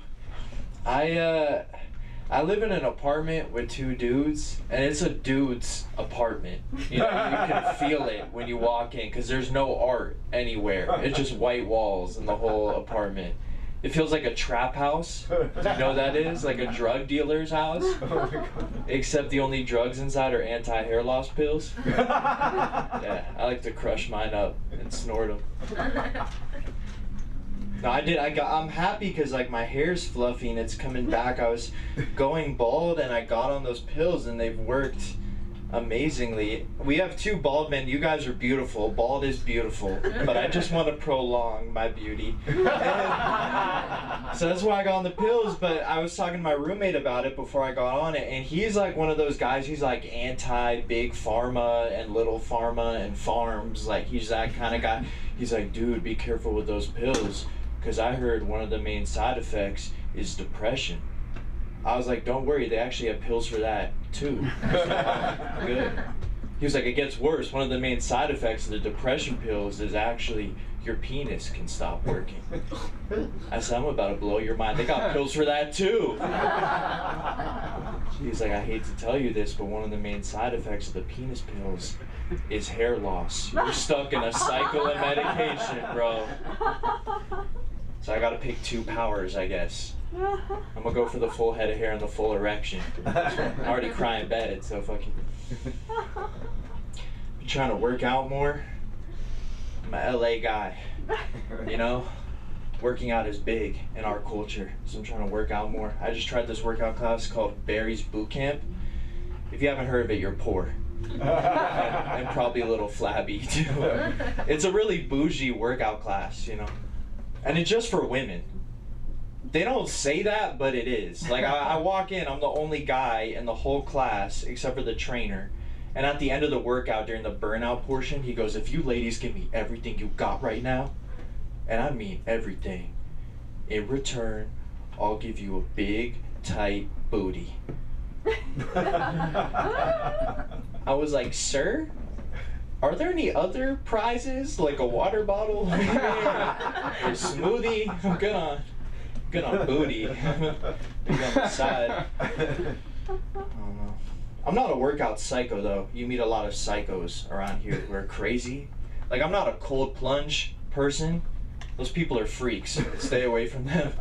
I live in an apartment with 2 dudes, and it's a dude's apartment. You know, you can feel it when you walk in, because there's no art anywhere. It's just white walls in the whole apartment. It feels like a trap house. Do you know what that is? Like a drug dealer's house. Except the only drugs inside are anti-hair loss pills. Yeah, I like to crush mine up and snort them. No, I'm happy because like my hair's fluffy and it's coming back. I was going bald and I got on those pills and they've worked amazingly. We have 2 bald men. You guys are beautiful. Bald is beautiful, but I just want to prolong my beauty. So that's why I got on the pills, but I was talking to my roommate about it before I got on it, and he's like one of those guys, he's like anti-big pharma and little pharma and farms. Like he's that kind of guy. He's like, dude, be careful with those pills, because I heard one of the main side effects is depression. I was like, don't worry, they actually have pills for that too. Good. He was like, it gets worse. One of the main side effects of the depression pills is actually your penis can stop working. I said, I'm about to blow your mind. They got pills for that too. He's like, I hate to tell you this, but one of the main side effects of the penis pills is hair loss. You're stuck in a cycle of medication, bro. So I gotta pick 2 powers, I guess. I'm gonna go for the full head of hair and the full erection. I'm already crying in bed, so fucking. I'm trying to work out more. I'm a LA guy, you know? Working out is big in our culture, so I'm trying to work out more. I just tried this workout class called Barry's Boot Camp. If you haven't heard of it, you're poor. and probably a little flabby too. It's a really bougie workout class, you know? And it's just for women. They don't say that, but it is. Like, I walk in, I'm the only guy in the whole class, except for the trainer. And at the end of the workout, during the burnout portion, he goes, if you ladies give me everything you got right now, and I mean everything, in return, I'll give you a big, tight booty. I was like, sir? are there any other prizes, like a water bottle or a smoothie? I'm good on booty. Big on the side. I don't know. I'm not a workout psycho though. You meet a lot of psychos around here who are crazy. Like, I'm not a cold plunge person. Those people are freaks. Stay away from them.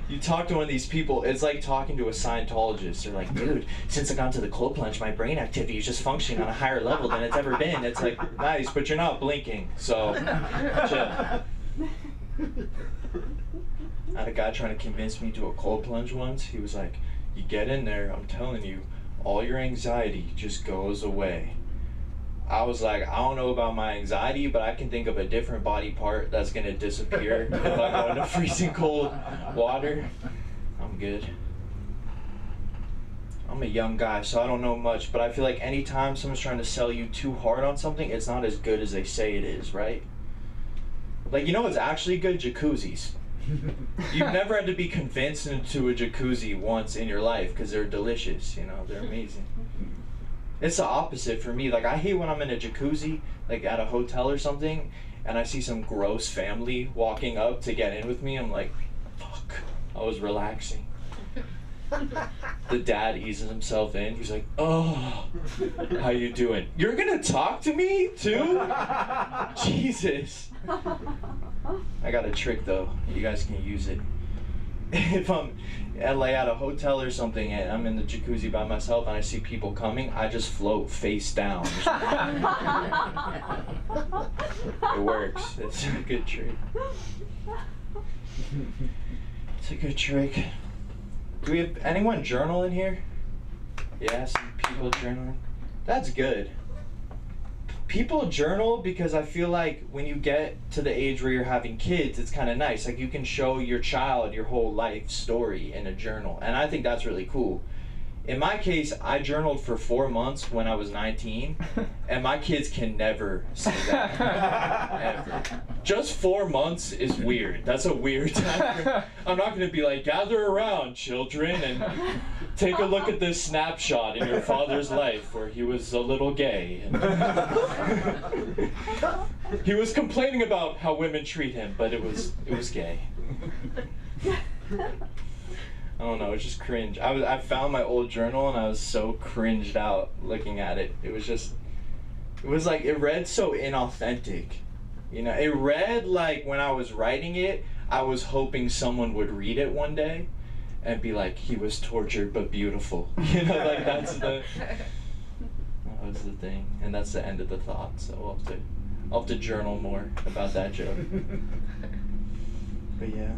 You talk to one of these people, it's like talking to a Scientologist. They're like, dude, since I got into the cold plunge, my brain activity is just functioning on a higher level than it's ever been. It's like, nice, but you're not blinking, so chill. I had a guy trying to convince me to do a cold plunge once. He was like, you get in there, I'm telling you, all your anxiety just goes away. I was like, I don't know about my anxiety, but I can think of a different body part that's gonna disappear if I go into freezing cold water. I'm good. I'm a young guy, so I don't know much, but I feel like anytime someone's trying to sell you too hard on something, it's not as good as they say it is, right? Like, you know what's actually good? Jacuzzis. You've never had to be convinced into a jacuzzi once in your life because they're delicious, you know, they're amazing. It's the opposite for me. Like, I hate when I'm in a jacuzzi, like at a hotel or something, and I see some gross family walking up to get in with me. I'm like, fuck, I was relaxing. The dad eases himself in. He's like, oh, how you doing? You're gonna talk to me too? Jesus. I got a trick though. You guys can use it. If I'm at a hotel or something and I'm in the jacuzzi by myself and I see people coming, I just float face down. It works. It's a good trick. It's a good trick. Do we have anyone journal in here? Yeah, some people journaling. That's good. People journal because I feel like when you get to the age where you're having kids, it's kind of nice. Like, you can show your child your whole life story in a journal, and I think that's really cool. In my case, I journaled for 4 months when I was 19, and my kids can never see that. Ever. Just 4 months is weird. That's a weird time. I'm not going to be like, gather around, children, and take a look at this snapshot in your father's life where he was a little gay. And he was complaining about how women treat him, but it was gay. I don't know, it's just cringe. I found my old journal and I was so cringed out looking at it. It was like, it read so inauthentic. You know, it read like when I was writing it, I was hoping someone would read it one day and be like, he was tortured but beautiful. You know, like that's the thing. And that's the end of the thought. So I'll have to journal more about that joke. But yeah.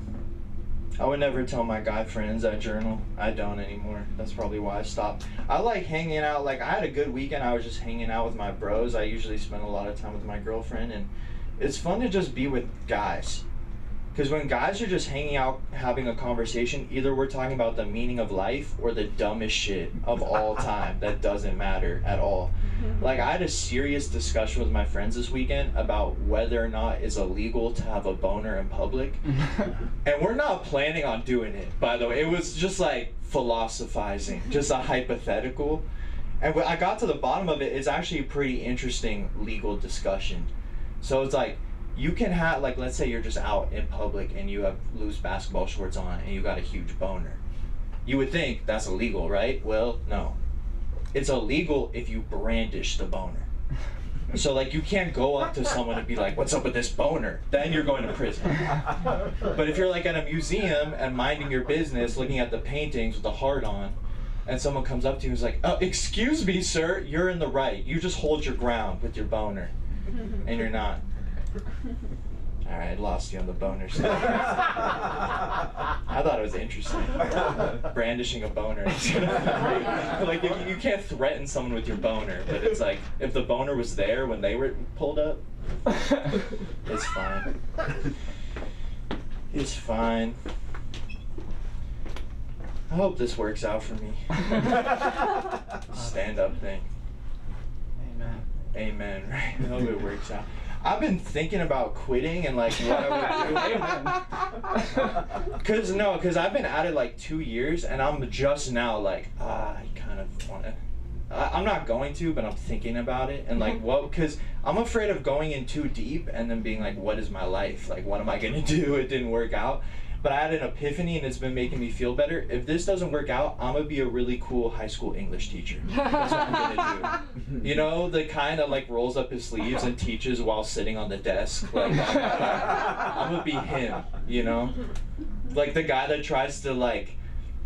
I would never tell my guy friends I journal. I don't anymore. That's probably why I stopped. I like hanging out. Like, I had a good weekend. I was just hanging out with my bros. I usually spend a lot of time with my girlfriend, and it's fun to just be with guys. Because when guys are just hanging out, having a conversation, either we're talking about the meaning of life or the dumbest shit of all time that doesn't matter at all. Like, I had a serious discussion with my friends this weekend about whether or not it's illegal to have a boner in public. And we're not planning on doing it, by the way. It was just like philosophizing, just a hypothetical. And when I got to the bottom of it, it's actually a pretty interesting legal discussion. So it's like, you can have, like, let's say you're just out in public and you have loose basketball shorts on and you got a huge boner. You would think that's illegal, right? Well, no. It's illegal if you brandish the boner. So, like, you can't go up to someone and be like, what's up with this boner? Then you're going to prison. But if you're, like, at a museum and minding your business, looking at the paintings with the heart on, and someone comes up to you and is like, oh, excuse me, sir, you're in the right. You just hold your ground with your boner. And you're not. All right, I lost you on the boner stuff. I thought it was interesting. Brandishing a boner. Like, you can't threaten someone with your boner, but it's like, if the boner was there when they were pulled up, it's fine. It's fine. I hope this works out for me. Stand-up thing. Amen. Amen, right? I hope it works out. I've been thinking about quitting and like what I would do. Cause I've been at it like 2 years and I'm just now like, I kind of want to, I'm not going to, but I'm thinking about it. And like, what, because I'm afraid of going in too deep and then being like, what is my life? Like, what am I going to do? It didn't work out. But I had an epiphany and it's been making me feel better. If this doesn't work out, I'm going to be a really cool high school English teacher. That's what I'm going to do. You know, the kind that like rolls up his sleeves and teaches while sitting on the desk. Like, I'm going to be him, you know? Like the guy that tries to like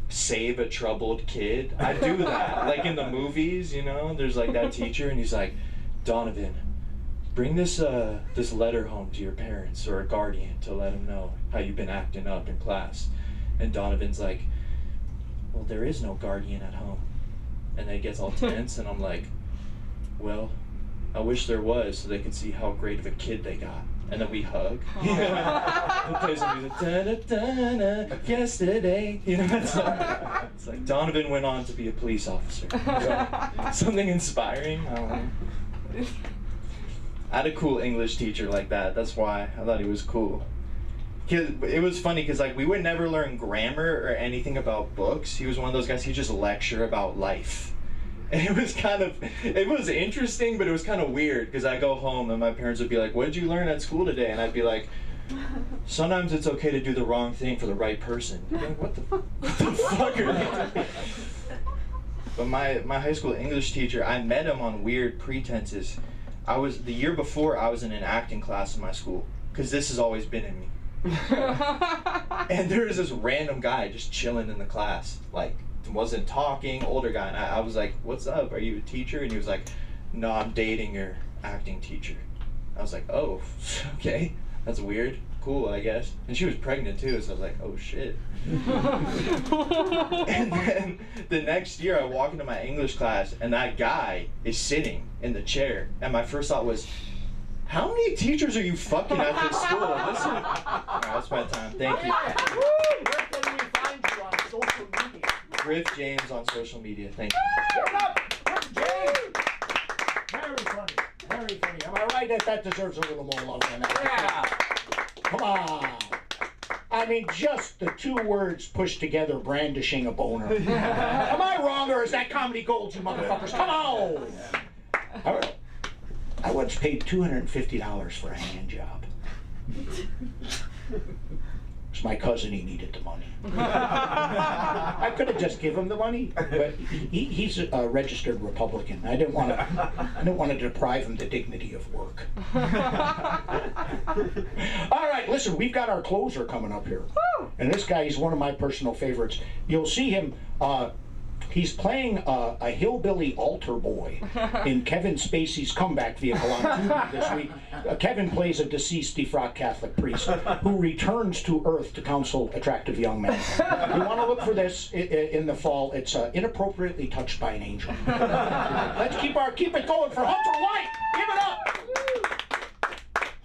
save a troubled kid. I do that. Like in the movies, you know, there's like that teacher and he's like, Donovan, bring this letter home to your parents or a guardian to let them know how you've been acting up in class. And Donovan's like, well, there is no guardian at home. And then he gets all tense and I'm like, well, I wish there was so they could see how great of a kid they got. And then we hug. You know? He plays the music, da-da-da-da, yesterday. You know, it's like Donovan went on to be a police officer. Something inspiring. I don't know. I had a cool English teacher like that. That's why I thought he was cool. It was funny because like we would never learn grammar or anything about books. He was one of those guys who just lecture about life. And it was interesting, but it was kind of weird because I go home and my parents would be like, what did you learn at school today? And I'd be like, sometimes it's okay to do the wrong thing for the right person. Like, what the fuck are they doing? But my high school English teacher, I met him on weird pretenses. The year before, I was in an acting class in my school because this has always been in me. And there was this random guy just chilling in the class, like, wasn't talking, older guy, and I was like, what's up, are you a teacher? And he was like, no, I'm dating your acting teacher. I was like, oh, okay, that's weird, cool, I guess. And she was pregnant too, so I was like, oh shit. And then the next year I walk into my English class and that guy is sitting in the chair and my first thought was, how many teachers are you fucking at this school? Listen. All right, that's my time, thank you. Where can we find you on social media? Griff James on social media, thank you. Give it up! Griff James! Very funny. Very funny. Am I right that deserves a little more love than that? Yeah. Come on. I mean, just the two words pushed together, brandishing a boner. Am I wrong, or is that comedy gold, you motherfuckers? Come on! I once paid $250 for a hand job. It's my cousin, he needed the money. I could have just given him the money, but he's a registered Republican. I didn't want to deprive him the dignity of work. All right, listen, we've got our closer coming up here. And this guy is one of my personal favorites. You'll see him, he's playing a hillbilly altar boy in Kevin Spacey's comeback vehicle on TV this week. Kevin plays a deceased defrocked Catholic priest who returns to Earth to counsel attractive young men. You want to look for this in the fall. It's inappropriately touched by an angel. Let's keep it going for Hunter White. Give it up.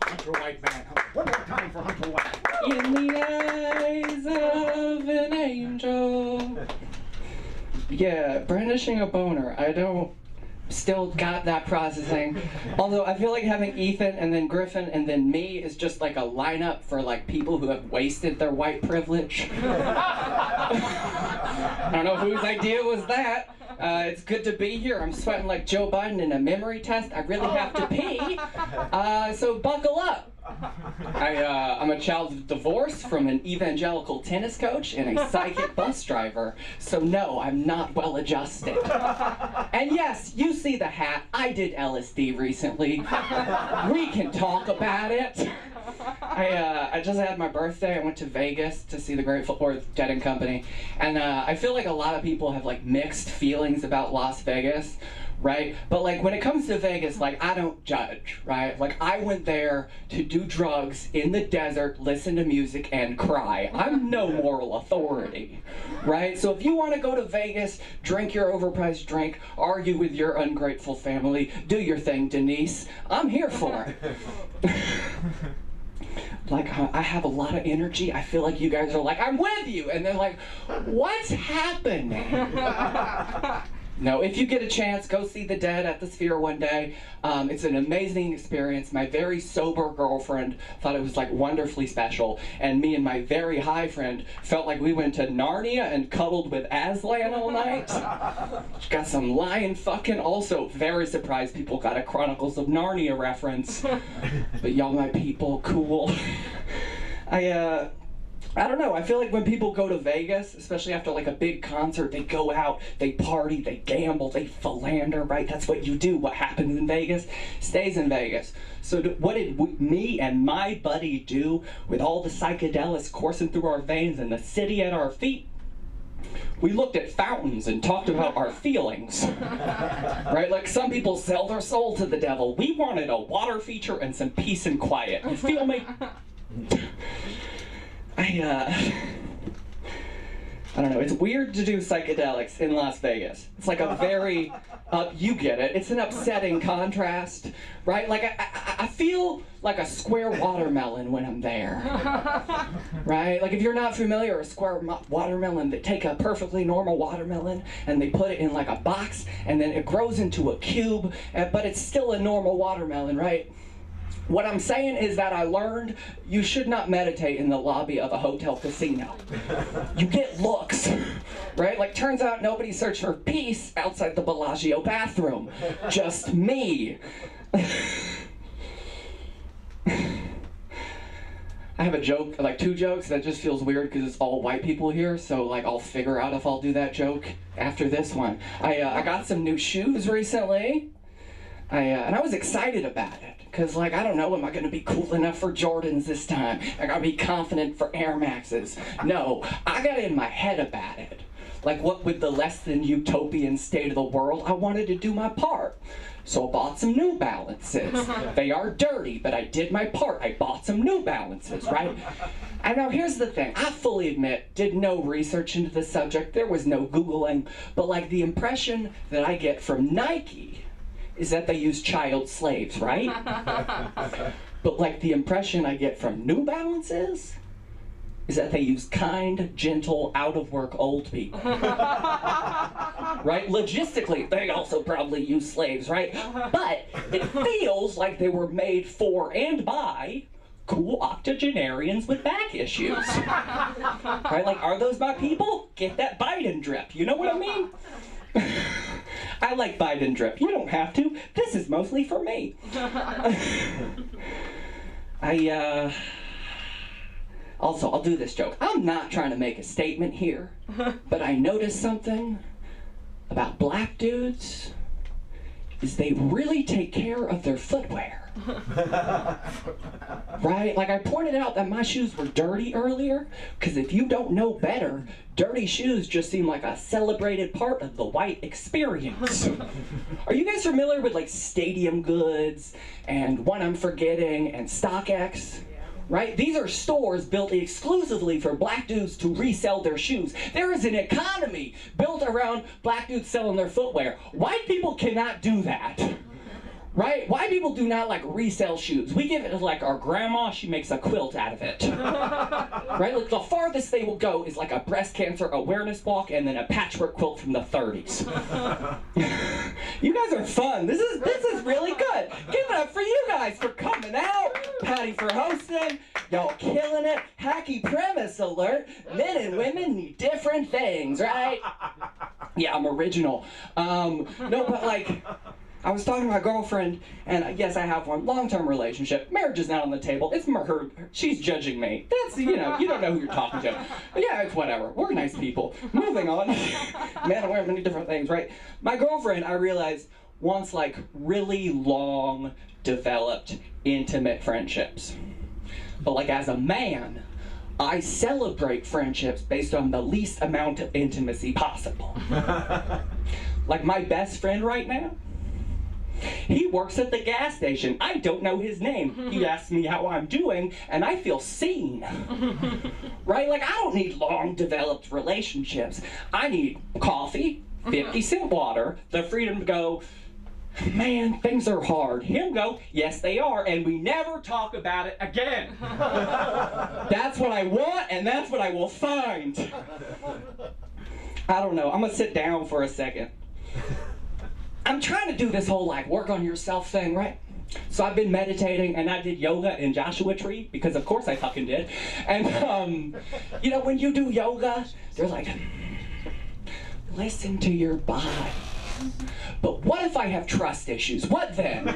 Hunter White, man. One more time for Hunter White. In the eyes of an angel. Yeah, brandishing a boner. I don't still got that processing. Although I feel like having Ethan and then Griffin and then me is just like a lineup for like people who have wasted their white privilege. I don't know whose idea was that. It's good to be here. I'm sweating like Joe Biden in a memory test. I really have to pee. So buckle up. I'm a child of divorce from an evangelical tennis coach and a psychic bus driver, so no, I'm not well adjusted. And yes, you see the hat. I did LSD recently. We can talk about it. I just had my birthday. I went to Vegas to see the Grateful Dead and Company, and I feel like a lot of people have like mixed feelings about Las Vegas. Right? But like when it comes to Vegas, like I don't judge, right? Like I went there to do drugs in the desert, listen to music, and cry. I'm no moral authority, right? So if you want to go to Vegas, drink your overpriced drink, argue with your ungrateful family, do your thing, Denise. I'm here for it. Like, I have a lot of energy. I feel like you guys are like, I'm with you. And they're like, what's happening? No, if you get a chance, go see The Dead at the Sphere one day. It's an amazing experience. My very sober girlfriend thought it was like wonderfully special, and me and my very high friend felt like we went to Narnia and cuddled with Aslan all night. Got some lion fucking. Also, very surprised people got a Chronicles of Narnia reference. But y'all my people, cool. I don't know, I feel like when people go to Vegas, especially after like a big concert, they go out, they party, they gamble, they philander, right? That's what you do. What happens in Vegas stays in Vegas. So what did me and my buddy do with all the psychedelics coursing through our veins and the city at our feet? We looked at fountains and talked about our feelings, right? Like some people sell their soul to the devil. We wanted a water feature and some peace and quiet. You feel me? I don't know, it's weird to do psychedelics in Las Vegas. It's like a very, you get it, it's an upsetting contrast, right? Like I feel like a square watermelon when I'm there, right? Like if you're not familiar, a square watermelon, they take a perfectly normal watermelon and they put it in like a box and then it grows into a cube, but it's still a normal watermelon, right? What I'm saying is that I learned you should not meditate in the lobby of a hotel casino. You get looks, right? Like turns out nobody searched for peace outside the Bellagio bathroom. Just me. I have a joke, like 2 jokes that just feels weird because it's all white people here, so like I'll figure out if I'll do that joke after this one. I got some new shoes recently, and I was excited about it. Cause like, I don't know, am I gonna be cool enough for Jordans this time? I gotta be confident for Air Maxes. No, I got in my head about it. Like what with the less than utopian state of the world, I wanted to do my part. So I bought some New Balances. They are dirty, but I did my part. I bought some New Balances, right? And now here's the thing, I fully admit, did no research into the subject, there was no Googling, but like the impression that I get from Nike is that they use child slaves, right? But like the impression I get from New Balances is that they use kind, gentle, out-of-work old people. Right? Logistically, they also probably use slaves, right? But it feels like they were made for and by cool octogenarians with back issues. Right? Like, are those my people? Get that Biden drip. You know what I mean? I like Biden drip. You don't have to. This is mostly for me. Also, I'll do this joke. I'm not trying to make a statement here, but I noticed something about black dudes is they really take care of their footwear. Right? Like I pointed out that my shoes were dirty earlier, because if you don't know better, dirty shoes just seem like a celebrated part of the white experience. Are you guys familiar with like Stadium Goods and One I'm Forgetting and StockX? Right? These are stores built exclusively for black dudes to resell their shoes. There is an economy built around black dudes selling their footwear. White people cannot do that. Right? White people do not like resell shoes. We give it to like our grandma, she makes a quilt out of it. Right? Like the farthest they will go is like a breast cancer awareness walk and then a patchwork quilt from the 30s. You guys are fun. This is really good. Give it up for you guys for coming out. Patty for hosting. Y'all killing it. Hacky premise alert. Men and women need different things, right? Yeah, I'm original. No, but like, I was talking to my girlfriend, and yes, I have one long-term relationship. Marriage is not on the table. It's her. She's judging me. That's, you know, you don't know who you're talking to. But yeah, it's whatever. We're nice people. Moving on. Man, I wear many different things, right? My girlfriend, I realized, wants like really long, developed, intimate friendships. But like as a man, I celebrate friendships based on the least amount of intimacy possible. Like my best friend right now, he works at the gas station. I don't know his name. He asks me how I'm doing, and I feel seen. Right? Like, I don't need long-developed relationships. I need coffee, 50-cent water, the freedom to go, man, things are hard. Him go, yes, they are, and we never talk about it again. That's what I want, and that's what I will find. I don't know. I'm going to sit down for a second. I'm trying to do this whole like work on yourself thing, right? So I've been meditating and I did yoga in Joshua Tree because of course I fucking did. And you know, when you do yoga, they're like, listen to your body. But what if I have trust issues? What then?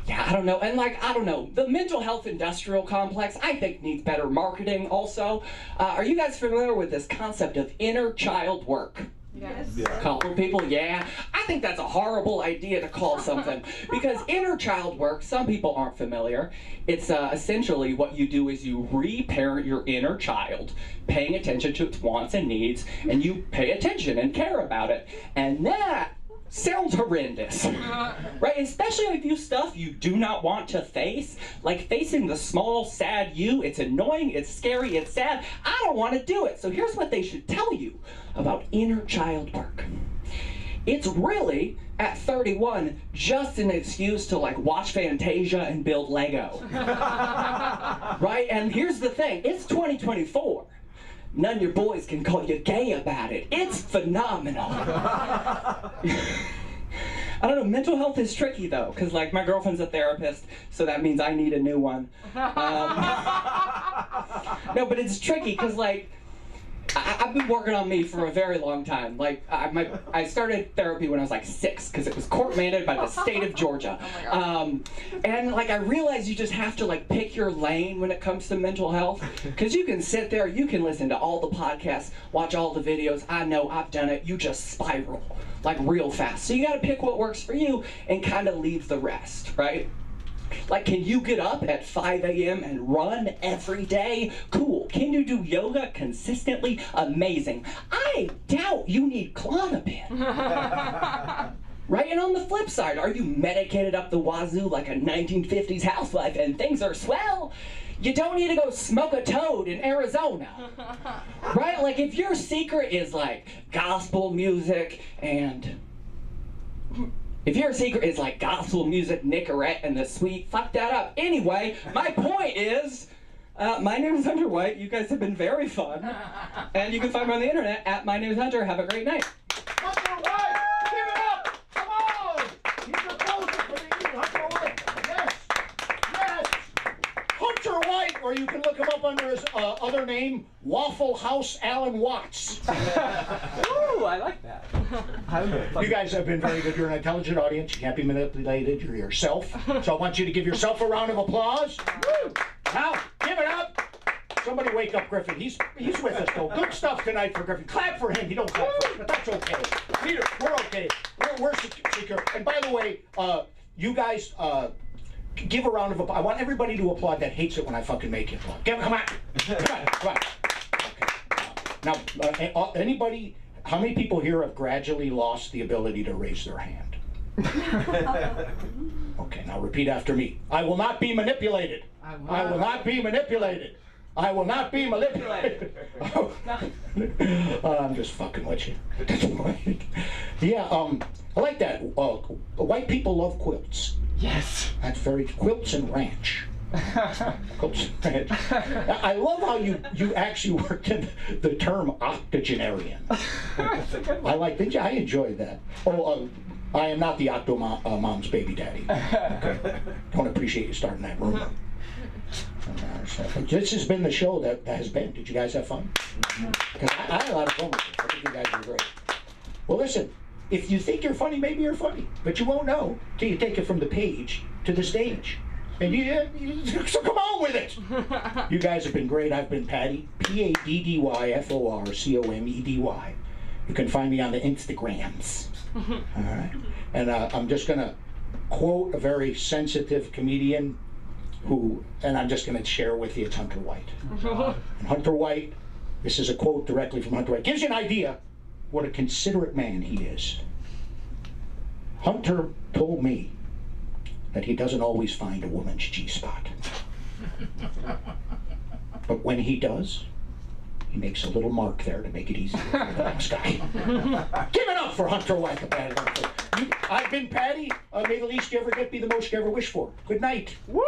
Yeah, I don't know. And like, I don't know. The mental health industrial complex, I think, needs better marketing also. Are you guys familiar with this concept of inner child work? Yes. Couple people, yeah. I think that's a horrible idea to call something because inner child work, some people aren't familiar. It's essentially what you do is you re-parent your inner child, paying attention to its wants and needs, and you pay attention and care about it. And that sounds horrendous, right? Especially if you stuff you do not want to face, like facing the small, sad you. It's annoying, it's scary, it's sad. I don't want to do it. So here's what they should tell you about inner child work. It's really, at 31, just an excuse to like watch Fantasia and build Lego. Right? And here's the thing, it's 2024. None of your boys can call you gay about it. It's phenomenal. I don't know, mental health is tricky though, because like my girlfriend's a therapist, so that means I need a new one. No, but it's tricky because like, I've been working on me for a very long time. Like, I started therapy when I was like 6 because it was court-mandated by the state of Georgia. And like, I realized you just have to like pick your lane when it comes to mental health. Because you can sit there, you can listen to all the podcasts, watch all the videos. I know, I've done it. You just spiral like real fast. So you got to pick what works for you and kind of leave the rest, right? Like, can you get up at 5 a.m. and run every day? Cool. Can you do yoga consistently? Amazing. I doubt you need Klonopin. Right? And on the flip side, are you medicated up the wazoo like a 1950s housewife and things are swell? You don't need to go smoke a toad in Arizona. Right? Like, if your secret is like gospel music and... If your secret is like gospel music, Nicorette, and the sweet, fuck that up. Anyway, my point is, my name is Hunter White. You guys have been very fun. And you can find me on the internet at My Name is Hunter. Have a great night. Hunter White! Give it up! Come on! He's the closer for the evening. Hunter White! Yes! Yes! Hunter White, or you can look him up under his other name, Waffle House Alan Watts. Ooh, I like that. You guys have been very good. You're an intelligent audience. You can't be manipulated. You're yourself. So I want you to give yourself a round of applause. Woo! Now, give it up. Somebody wake up Griffin. He's with us, though. Good stuff tonight for Griffin. Clap for him. He don't clap for us, but that's okay. Peter, we're okay. We're secure. And by the way, you guys, give a round of applause. I want everybody to applaud that hates it when I fucking make you applaud. Come on. Come on. Okay. Now, anybody... How many people here have gradually lost the ability to raise their hand? Okay, now repeat after me. I will not be manipulated. I will not be manipulated. I will not be manipulated. I'm just fucking with you. Yeah, I like that. White people love quilts. Yes. That's very... Quilts and ranch. Quilts and ranch. I love how you actually worked in the term octogenarian. I enjoyed that. Oh, I am not the Octo Mom's baby daddy. Okay. Don't appreciate you starting that rumor. This has been the show that has been. Did you guys have fun? Because I had a lot of fun with this. I think you guys were great. Well, listen. If you think you're funny, maybe you're funny, but you won't know till you take it from the page to the stage. And so come on with it. You guys have been great. I've been Patty, PADDYFORCOMEDY. You can find me on the Instagrams. All right. And I'm just going to quote a very sensitive comedian and I'm just going to share with you, it's Hunter White. And Hunter White, this is a quote directly from Hunter White. Gives you an idea what a considerate man he is. Hunter told me that he doesn't always find a woman's G-spot. But when he does, he makes a little mark there to make it easier for the next guy. Give it up for Hunter White. I've been Patty. May the least you ever get be the most you ever wish for. Good night. Woo!